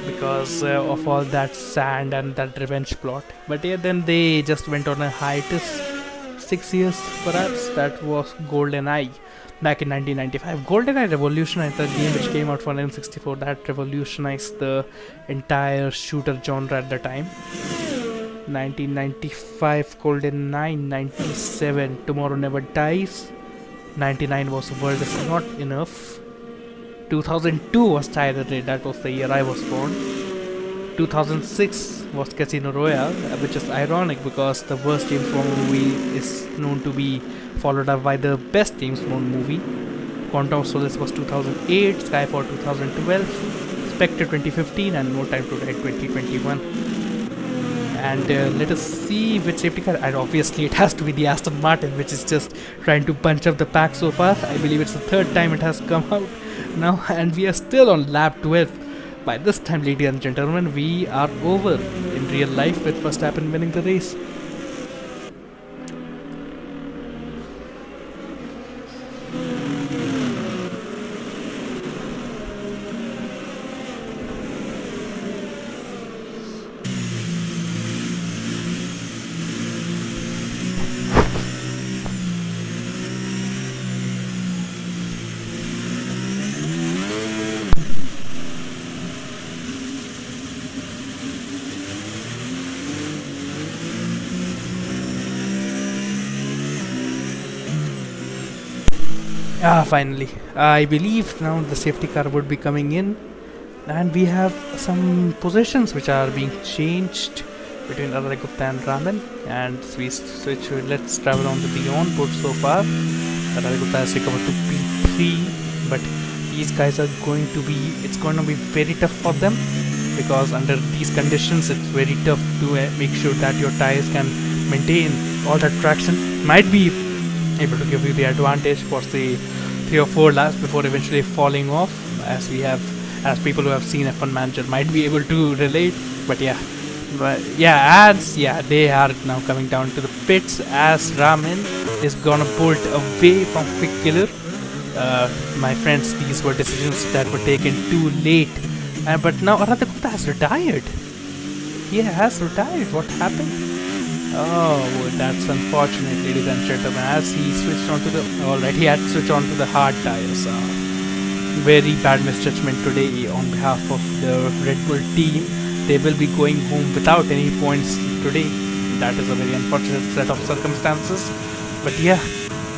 because of all that sand and that revenge plot. But yeah, then they just went on a hiatus. 6 years perhaps. That was GoldenEye back in 1995. GoldenEye revolutionized the game which came out for N64. That revolutionized the entire shooter genre at the time. 1995 GoldenEye, 97 Tomorrow Never Dies, 99 was World Is Not Enough, 2002 was Tyler Ray, that was the year I was born. 2006 was Casino Royale, which is ironic because the worst James Bond movie is known to be followed up by the best James Bond movie. Quantum of Solace was 2008, Skyfall 2012, Spectre 2015, and No Time to Die 2021. And let us see which safety car, and obviously it has to be the Aston Martin, which is just trying to punch up the pack so far. I believe it's the third time it has come out now, and we are still on lap 12. By this time, ladies and gentlemen, we are over in real life with Verstappen winning the race. Finally. I believe now the safety car would be coming in, and we have some positions which are being changed between Aray Gupta and Raman, and we switch. Let's travel on to the on-board so far. Aray Gupta has recovered to P3, but these guys are going to be, it's going to be very tough for them, because under these conditions it's very tough to make sure that your tires can maintain all that traction. Might be able to give you the advantage for say 3 or 4 laps before eventually falling off, as people who have seen F1 Manager might be able to relate. But they are now coming down to the pits as Raman is gonna bolt away from Quick Killer. My friends, these were decisions that were taken too late, but now Aray Gupta has retired. He has retired. What happened? Oh, that's unfortunate, ladies and gentlemen, as he switched on to the... Alright, he had switched on to the hard tires. Very bad misjudgment today on behalf of the Red Bull team. They will be going home without any points today. That is a very unfortunate set of circumstances. But yeah,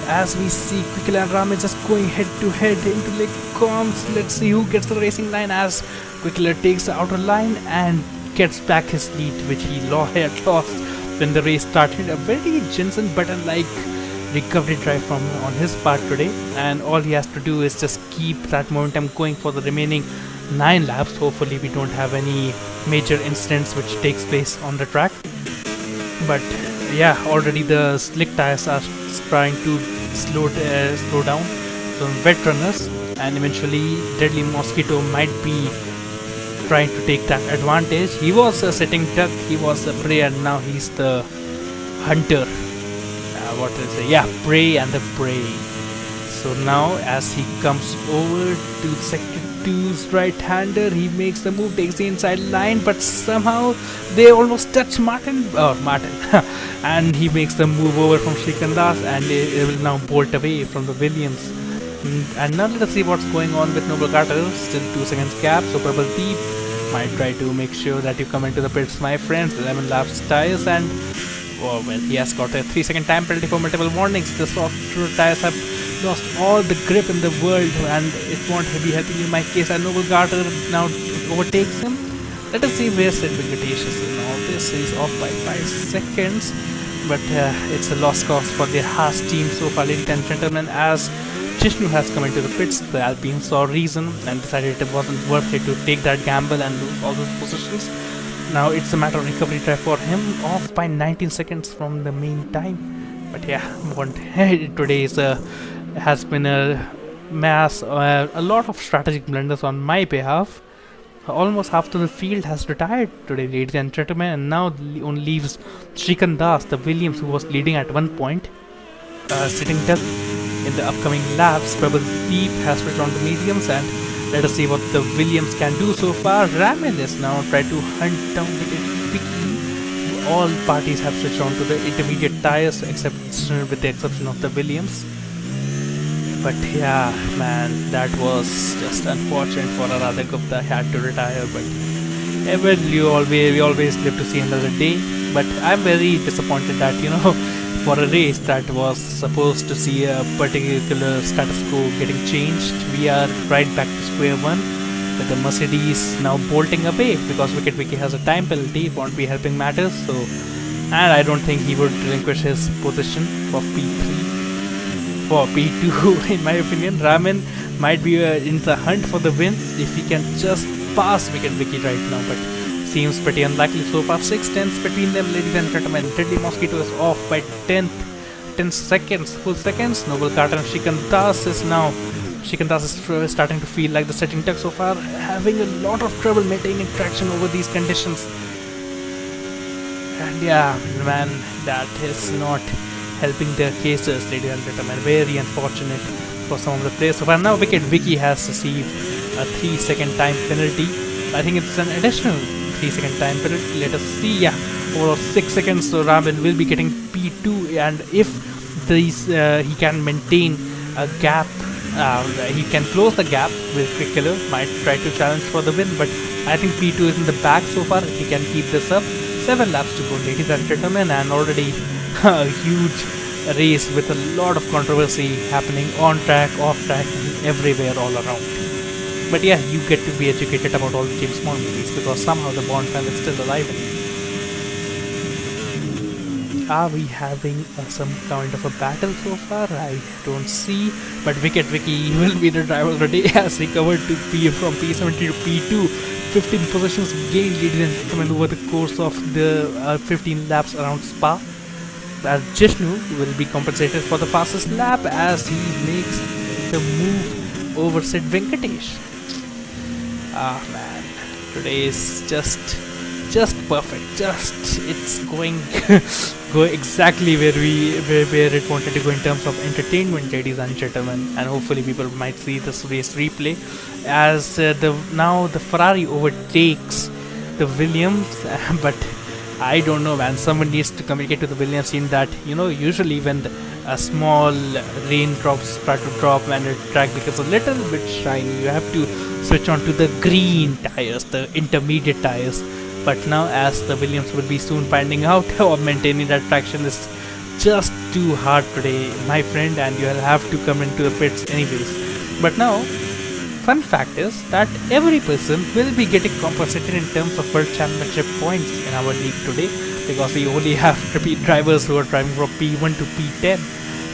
as we see Quick and Raman just going head to head into Lake Combs. Let's see who gets the racing line, as Quick takes the outer line and gets back his lead, which he had lost when the race started. A very Jensen Button-like recovery drive from on his part today, and all he has to do is just keep that momentum going for the remaining 9 laps. Hopefully we don't have any major incidents which takes place on the track. But yeah, already the slick tires are trying to slow down some wet runners, and eventually Deadly Mosquito might be trying to take that advantage. He was a sitting duck, he was a prey, and now he's the hunter. Prey and the prey. So now as he comes over to Sector 2's right-hander, he makes the move, takes the inside line, but somehow they almost touch Martin, and he makes the move over from Shikhar Das, and they will now bolt away from the Williams. And now let us see what's going on with Noble Carter. Still 2 seconds gap, so Purple Deep might try to make sure that you come into the pits, my friends. 11 laps tires, and he has got a 3-second time penalty for multiple warnings. The soft tires have lost all the grip in the world, and it won't be helping in my case. And Noble Carter now overtakes him. Let us see where Sid Vegetatious in all this. He's off by 5 seconds, but it's a lost cause for the Haas team so far, ladies and gentlemen, as Jishnu has come into the pits. The Alpine saw reason and decided it wasn't worth it to take that gamble and lose all those positions. Now it's a matter of recovery drive for him, off by 19 seconds from the main time. But yeah, today has been a a lot of strategic blunders on my behalf. Almost half of the field has retired today, ladies and gentlemen, and now only leaves Shrikant Das, the Williams, who was leading at one point, sitting duck in the upcoming laps. Deep has switched on to mediums, and let us see what the Williams can do so far. Ramin is now trying to hunt down Vicky. All parties have switched on to the intermediate tires, with the exception of the Williams. But yeah, man, that was just unfortunate for Radha Gupta. Had to retire, but well, we always live to see another day. But I'm very disappointed that for a race that was supposed to see a particular status quo getting changed, we are right back to square one with the Mercedes now bolting away because Wicket Vicky has a time penalty. It won't be helping matters. So, and I don't think he would relinquish his position for P3. For P2, in my opinion, Ramin might be in the hunt for the win if he can just pass Wicket Vicky right now, but seems pretty unlikely so far. 6 tenths between them, ladies and gentlemen. Deadly Mosquito is off by 10 seconds, full seconds. Noble Carter and Shrikant Das is starting to feel like the setting duck so far, having a lot of trouble maintaining traction over these conditions. And yeah, man, that is not helping their cases, ladies and gentlemen. Very unfortunate for some of the players. So far now, Wicket Vicky has received a 3-second time penalty. I think it's an additional 3-second time penalty. Let us see. Yeah, over 6 seconds. So Ramin will be getting P2, and if he can maintain a gap, he can close the gap with Quick Killer. Might try to challenge for the win, but I think P2 is in the bag so far. He can keep this up. 7 laps to go, ladies and gentlemen, and already a huge race with a lot of controversy happening on track, off track, and everywhere all around. But yeah, you get to be educated about all the James Bond movies because somehow the Bond fan is still alive. Are we having some kind of a battle so far? I don't see. But Wicket Vicky will be the driver of the day as he covered from P70 to P2. 15 positions gained, ladies and gentlemen, over the course of the 15 laps around Spa. As Jishnu will be compensated for the fastest lap as he makes the move over Sid Venkatesh. Ah man, today is just perfect. It's going exactly where it wanted to go in terms of entertainment, ladies and gentlemen. And hopefully people might see this race replay as now the Ferrari overtakes the Williams, but I don't know, man. Someone needs to communicate to the Williams team that usually when a small raindrops start to drop and the track becomes a little bit shiny, you have to switch on to the green tires, the intermediate tires. But now, as the Williams will be soon finding out, maintaining that traction is just too hard today, my friend, and you'll have to come into the pits anyways. But now, fun fact is that every person will be getting compensated in terms of World Championship points in our league today, because we only have repeat drivers who are driving from P1 to P10,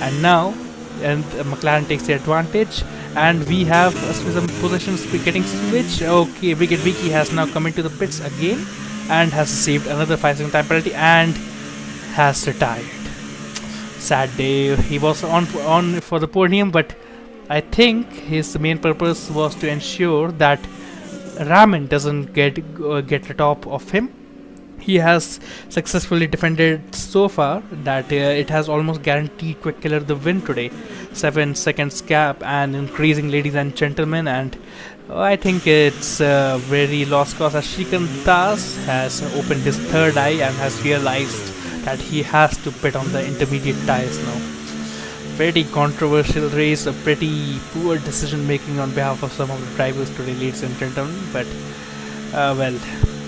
and now McLaren takes the advantage, and we have some positions getting switched. Okay, Wicket Vicky has now come into the pits again and has received another 5-second time penalty and has retired. Sad day. He was on for the podium, but I think his main purpose was to ensure that Ramin doesn't get the top of him. He has successfully defended so far that it has almost guaranteed Quick Killer the win today. 7 seconds gap and increasing, ladies and gentlemen, and I think it's a very lost cause as Shrikant Das has opened his third eye and has realized that he has to pit on the intermediate tires now. Pretty controversial race, a pretty poor decision making on behalf of some of the drivers today, ladies and gentlemen, but well,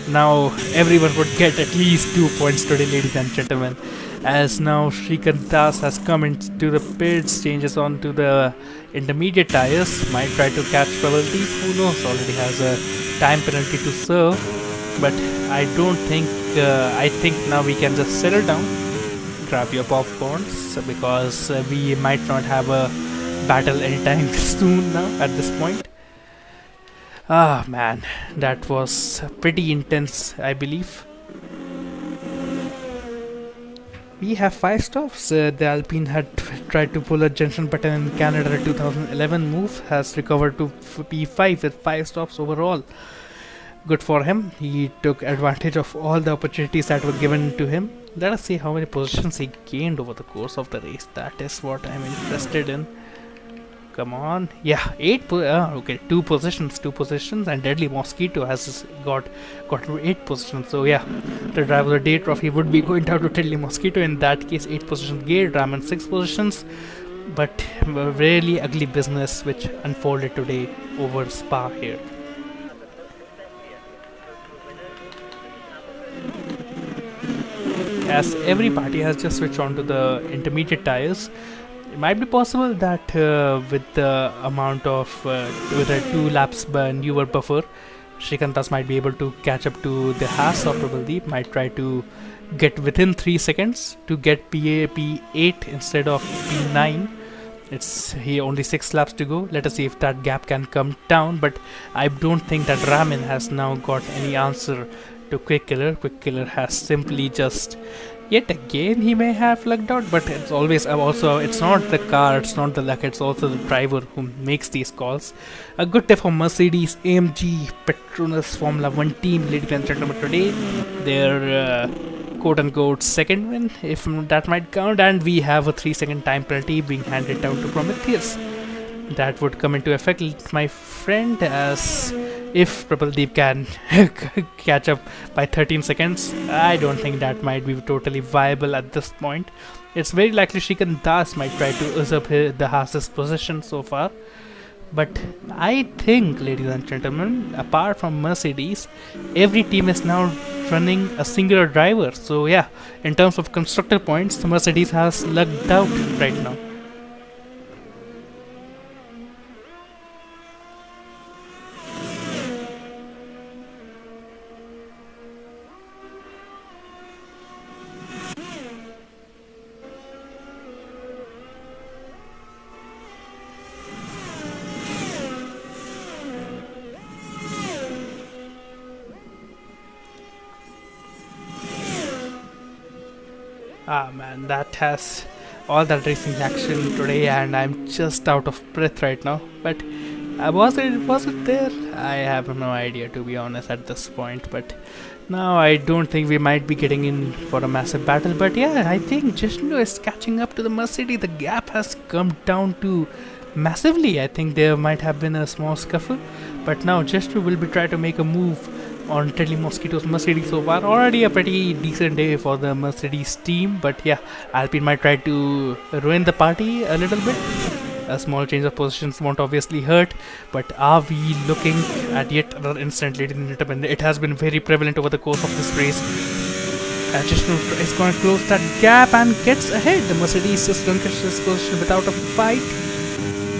now everyone would get at least 2 points today, ladies and gentlemen, as now Shrikant Das has come into the pits, changes on to the intermediate tires, might try to catch Deep, who knows, already has a time penalty to serve, but I don't think, I think now we can just settle down, grab your popcorns, because we might not have a battle anytime soon now at this point. Ah man, that was pretty intense, I believe. We have 5 stops. The Alpine had tried to pull a junction button in Canada. A 2011 move has recovered to P5 with 5 stops overall. Good for him. He took advantage of all the opportunities that were given to him. Let us see how many positions he gained over the course of the race. That is what I'm interested in. Come on. Yeah, okay, two positions, and Deadly Mosquito has got 8 positions. So yeah, the driver of the day trophy would be going down to Deadly Mosquito. In that case, 8 positions gained, Raman 6 positions. But really ugly business which unfolded today over Spa here. As every party has just switched on to the intermediate tires, it might be possible that with the amount of with a 2 laps newer buffer, Srikantas might be able to catch up to the Haas of Prabhaldeep, might try to get within 3 seconds to get P8 instead of P9. It's here only 6 laps to go. Let us see if that gap can come down, but I don't think that Ramin has now got any answer to Quick Killer. Quick Killer has simply just yet again he may have lucked out, but it's always also it's not the car, it's not the luck, it's also the driver who makes these calls. A good day for Mercedes AMG Petronas Formula 1 team, ladies and gentlemen. Today their quote-unquote second win, if that might count, and we have a 3-second time penalty being handed down to Prometheus. That would come into effect, my friend, as if Prabhaldeep can catch up by 13 seconds. I don't think that might be totally viable at this point. It's very likely Srikantas might try to usurp the Haas's position so far. But I think, ladies and gentlemen, apart from Mercedes, every team is now running a singular driver. So yeah, in terms of constructor points, the Mercedes has lucked out right now. Ah man, that has all that racing action today, and I'm just out of breath right now. But was it there? I have no idea, to be honest, at this point. But now I don't think we might be getting in for a massive battle. But yeah, I think Jishnu is catching up to the Mercedes. The gap has come down to massively. I think there might have been a small scuffle, but now Jishnu will be trying to make a move on Deadly Mosquito's Mercedes so far. Already a pretty decent day for the Mercedes team, but yeah, Alpine might try to ruin the party a little bit. A small change of positions won't obviously hurt, but are we looking at yet another incident, ladies and gentlemen? It has been very prevalent over the course of this race. Jishnu is going to close that gap and gets ahead. The Mercedes just relinquishes his position without a fight,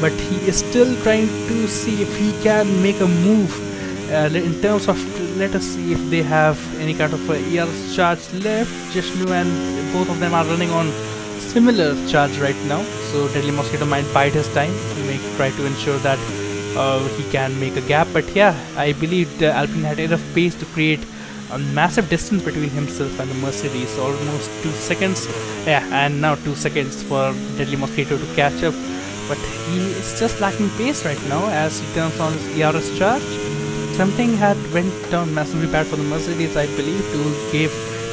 but he is still trying to see if he can make a move. In terms of, let us see if they have any kind of ERS charge left. Jishnu and both of them are running on similar charge right now, so Deadly Mosquito might bide his time. He may try to ensure that he can make a gap, but yeah, I believe the Alpine had enough pace to create a massive distance between himself and the Mercedes, almost 2 seconds. Yeah, and now 2 seconds for Deadly Mosquito to catch up, but he is just lacking pace right now as he turns on his ERS charge. Something had went down massively bad for the Mercedes, I believe. To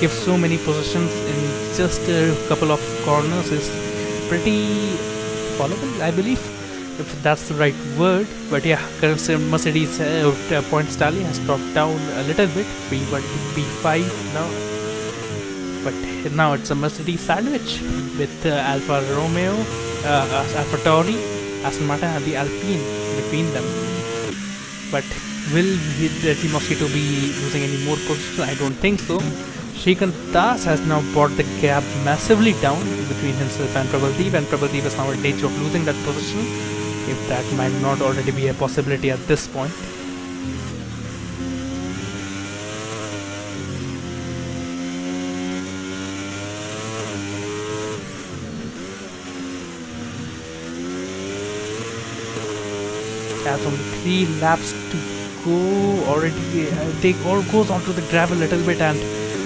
give so many positions in just a couple of corners is pretty followable, I believe, if that's the right word. But yeah, current Mercedes points tally has dropped down a little bit, P1 to P5 now. But now it's a Mercedes sandwich with Alfa Romeo, Alfa Tauri, Aston Martin and the Alpine between them. But will Deadly Mosquito be losing any more positions? I don't think so. Srikantas has now brought the gap massively down between himself and Prabhaldeep is now in danger of losing that position, if that might not already be a possibility at this point. has only 3 laps to go already. They all goes onto the gravel a little bit, and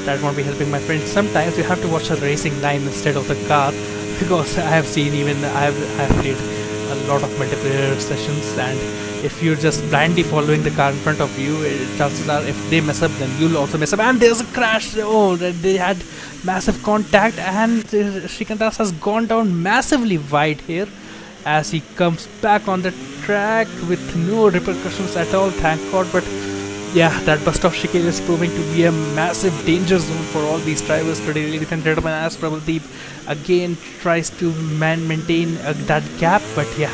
that won't be helping my friend. Sometimes you have to watch a racing line instead of the car, because I have seen, even I have played a lot of multiplayer sessions, and if you're just blindly following the car in front of you, chances are if they mess up, then you'll also mess up. And there's a crash. Oh, they had massive contact, and Srikantas has gone down massively wide here as he comes back on the track with no repercussions at all, thank God. But yeah, that bust off chicane is proving to be a massive danger zone for all these drivers today, ladies and gentlemen, as Prabhaldeep again tries to maintain that gap. But yeah,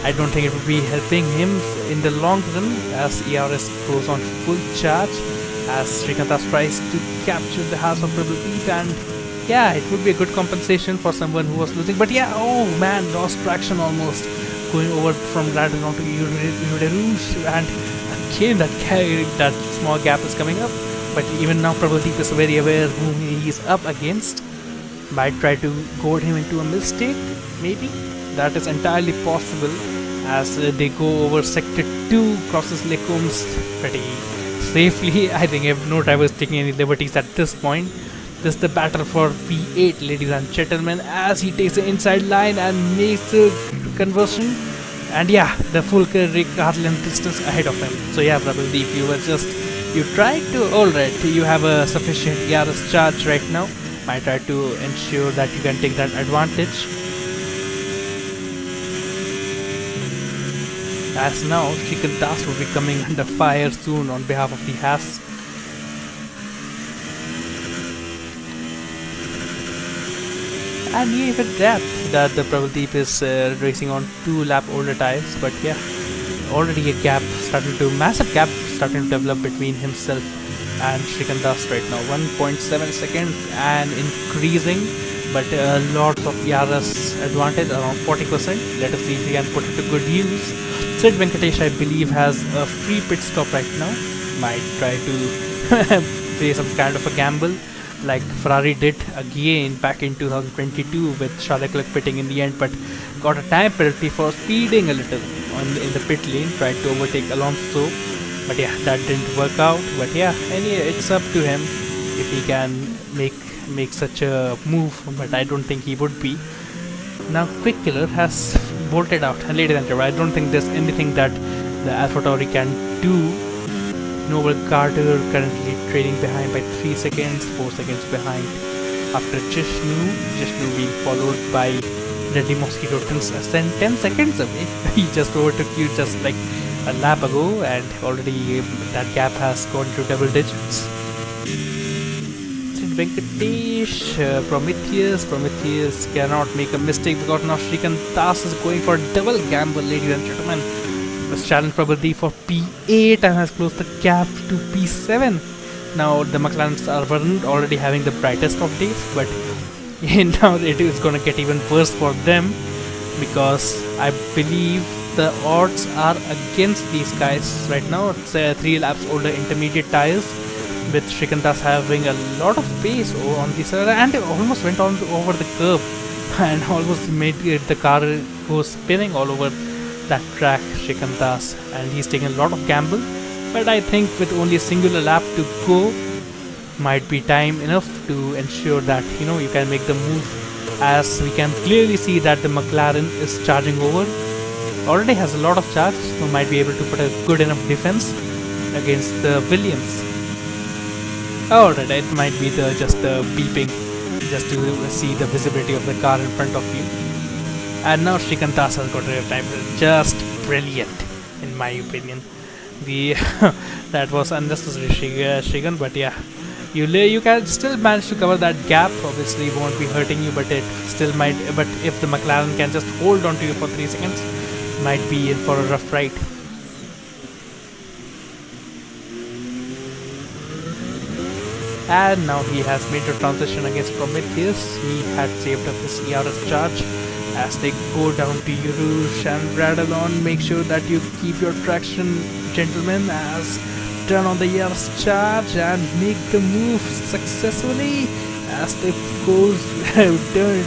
I don't think it would be helping him in the long run as ERS goes on full charge, as Srikantas tries to capture the house of Prabhaldeep. And yeah, it would be a good compensation for someone who was losing. But yeah, oh man, lost traction almost, going over from Radon onto Uderouge, and again that small gap is coming up. But even now Prabhaldeep is very aware whom he is up against. Might try to goad him into a mistake, maybe. That is entirely possible, as they go over sector 2, crosses Lecombs pretty safely. I think no driver is taking any liberties at this point. This is the battle for P8, ladies and gentlemen, as he takes the inside line and makes the conversion. And yeah, the full car length distance ahead of him. So yeah, Prabhaldeep, you tried to, alright, you have a sufficient ERS charge right now. Might try to ensure that you can take that advantage. As now, Srikantas will be coming under fire soon on behalf of the Haas. And he even grabbed that the Prabhaldeep is racing on 2 lap older tires. But yeah, already a gap massive gap starting to develop between himself and Srikantas right now. 1.7 seconds and increasing, but lots of ERS advantage, around 40%. Let us see if we can put it to good use. Sid Venkatesh, I believe, has a free pit stop right now. Might try to play some kind of a gamble, like Ferrari did again back in 2022 with Charles Leclerc pitting in the end, but got a time penalty for speeding a little in the pit lane, tried to overtake Alonso. But yeah, that didn't work out. But yeah, anyway, it's up to him if he can make such a move, but I don't think he would be. Now Quick Killer has bolted out, and ladies and gentlemen, I don't think there's anything that the AlphaTauri can do. Noble Carter currently trailing behind by 3 seconds, 4 seconds behind after Jishnu being followed by Deadly Mosquito 10 seconds away. He just overtook you just like a lap ago, and already that gap has gone to double digits. Venkatesh, Prometheus cannot make a mistake because now Srikantas is going for a double gamble, ladies and gentlemen. This challenge probably for P8 and has closed the gap to P7. Now the McLarens are already having the brightest of days, but now it is going to get even worse for them, because I believe the odds are against these guys right now. It's 3 laps older intermediate tires, with Srikantas having a lot of pace on this side, and almost went on over the curb and almost made the car go spinning all over that track, Srikantas, and he's taking a lot of gamble. But I think with only a singular lap to go, might be time enough to ensure that you can make the move, as we can clearly see that the McLaren is charging over. Already has a lot of charge, so might be able to put a good enough defense against the Williams. Alright, it might be just the beeping, just to see the visibility of the car in front of you. And now Srikantas has got a time, just brilliant in my opinion. That was unnecessary, Shrigan, but yeah, you can still manage to cover that gap. Obviously it won't be hurting you, but it still might. But if the McLaren can just hold on to you for 3 seconds, might be in for a rough ride. And now he has made a transition against Prometheus. He had saved up his ERS charge. As they go down to Urush and Radalon, make sure that you keep your traction, gentlemen, as turn on the ERS charge and make the move successfully. As they go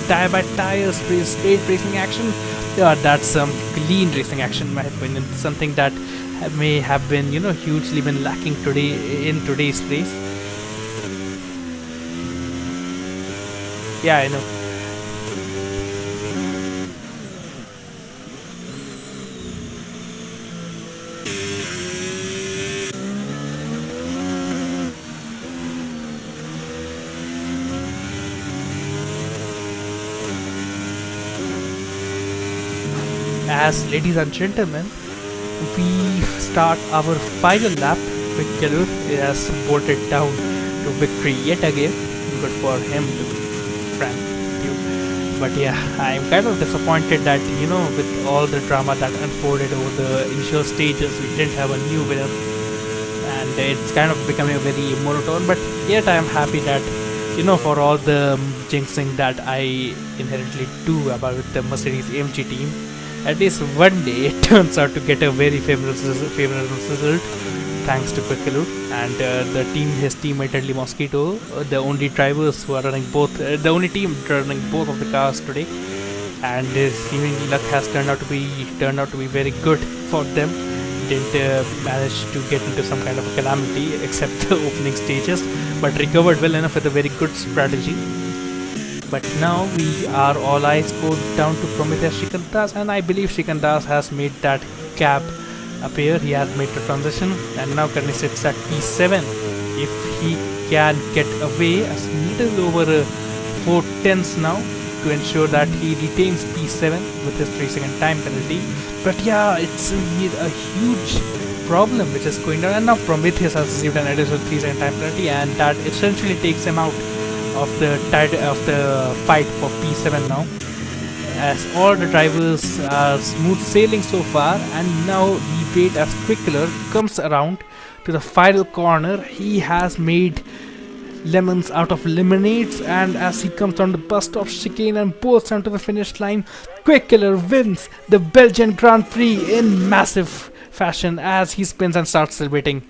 tire by tire, straight racing action. Yeah, that's some clean racing action, in my opinion. Something that may have been, hugely been lacking today in today's race. Yeah, I know. As ladies and gentlemen, we start our final lap. Victor has bolted down to victory yet again. Good for him, to be frank with you. But yeah, I'm kind of disappointed that, with all the drama that unfolded over the initial stages, we didn't have a new winner. And it's kind of becoming a very monotone. But yet I am happy that, for all the jinxing that I inherently do about the Mercedes AMG team, at least one day it turns out to get a very favorable result thanks to Quickaloop and his teammate Deadly Mosquito, the only drivers who are running the only team running both of the cars today, and seemingly luck has turned out to be very good for them. Didn't manage to get into some kind of a calamity except the opening stages, but recovered well enough with a very good strategy. But now we are all eyes go down to Prometheus Shikandas, and I believe Shikandas has made that gap appear. He has made the transition and now currently sits at P7. If he can get away a little over 4 tenths now to ensure that he retains P7 with his 3-second time penalty. But yeah, it's a huge problem which is going down, and now Prometheus has received an additional 3-second time penalty, and that essentially takes him out of the fight for P7 now, as all the drivers are smooth sailing so far. And now we wait as Quickler comes around to the final corner. He has made lemons out of lemonades, and as he comes down the bus stop chicane and bolts onto the finish line, Quickler wins the Belgian Grand Prix in massive fashion as he spins and starts celebrating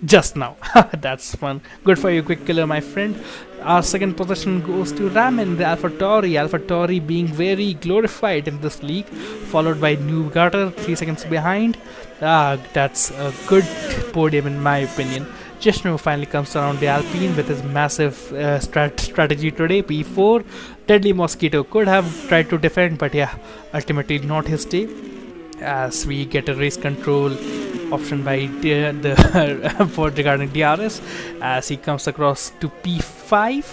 just now. That's fun. Good for you, Quickler, my friend. Our second position goes to Ramin, the AlphaTauri being very glorified in this league, followed by New Garter 3 seconds behind. That's a good podium in my opinion. Jishnu finally comes around the Alpine with his massive strategy today, P4. Deadly Mosquito could have tried to defend, but yeah, ultimately not his day, as we get a race control option by for regarding DRS as he comes across to P5.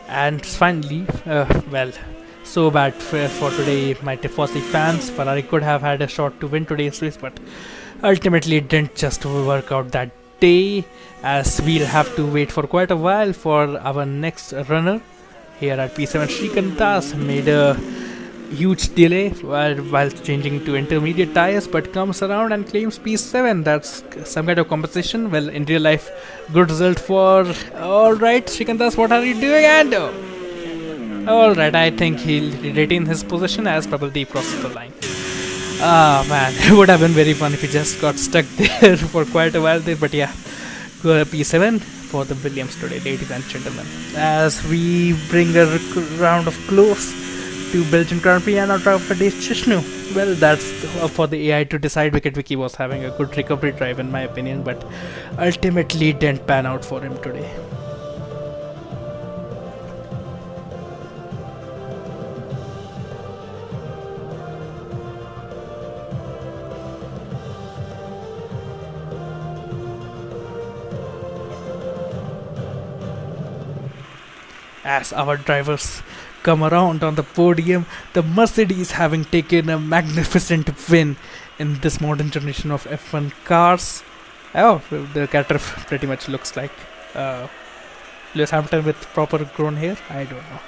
And finally, well, so bad for today, my Tifosi fans. Ferrari could have had a shot to win today's race, but ultimately it didn't just work out that day, as we'll have to wait for quite a while for our next runner. Here at P7, Srikantas made a huge delay while changing to intermediate tires, but comes around and claims P7. That's some kind of compensation. Well, in real life, good result for... Alright, Srikantas, what are you doing? And alright, I think he'll retain his position as Prabhaldeep crosses the line. Man, it would have been very fun if he just got stuck there for quite a while there, but yeah, P7 for the Williams today, ladies and gentlemen. As we bring a round of close to Belgian Grand Prix, and our driver for day Jishnu. Well, that's for the AI to decide. Wicket Wiki was having a good recovery drive in my opinion, but ultimately didn't pan out for him today. As our drivers come around on the podium, the Mercedes having taken a magnificent win in this modern generation of F1 cars. Oh, the character pretty much looks like Lewis Hamilton with proper grown hair. I don't know.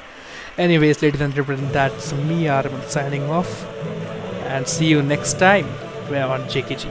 Anyways, ladies and gentlemen, that's me, Arvind, signing off, and see you next time on JKG.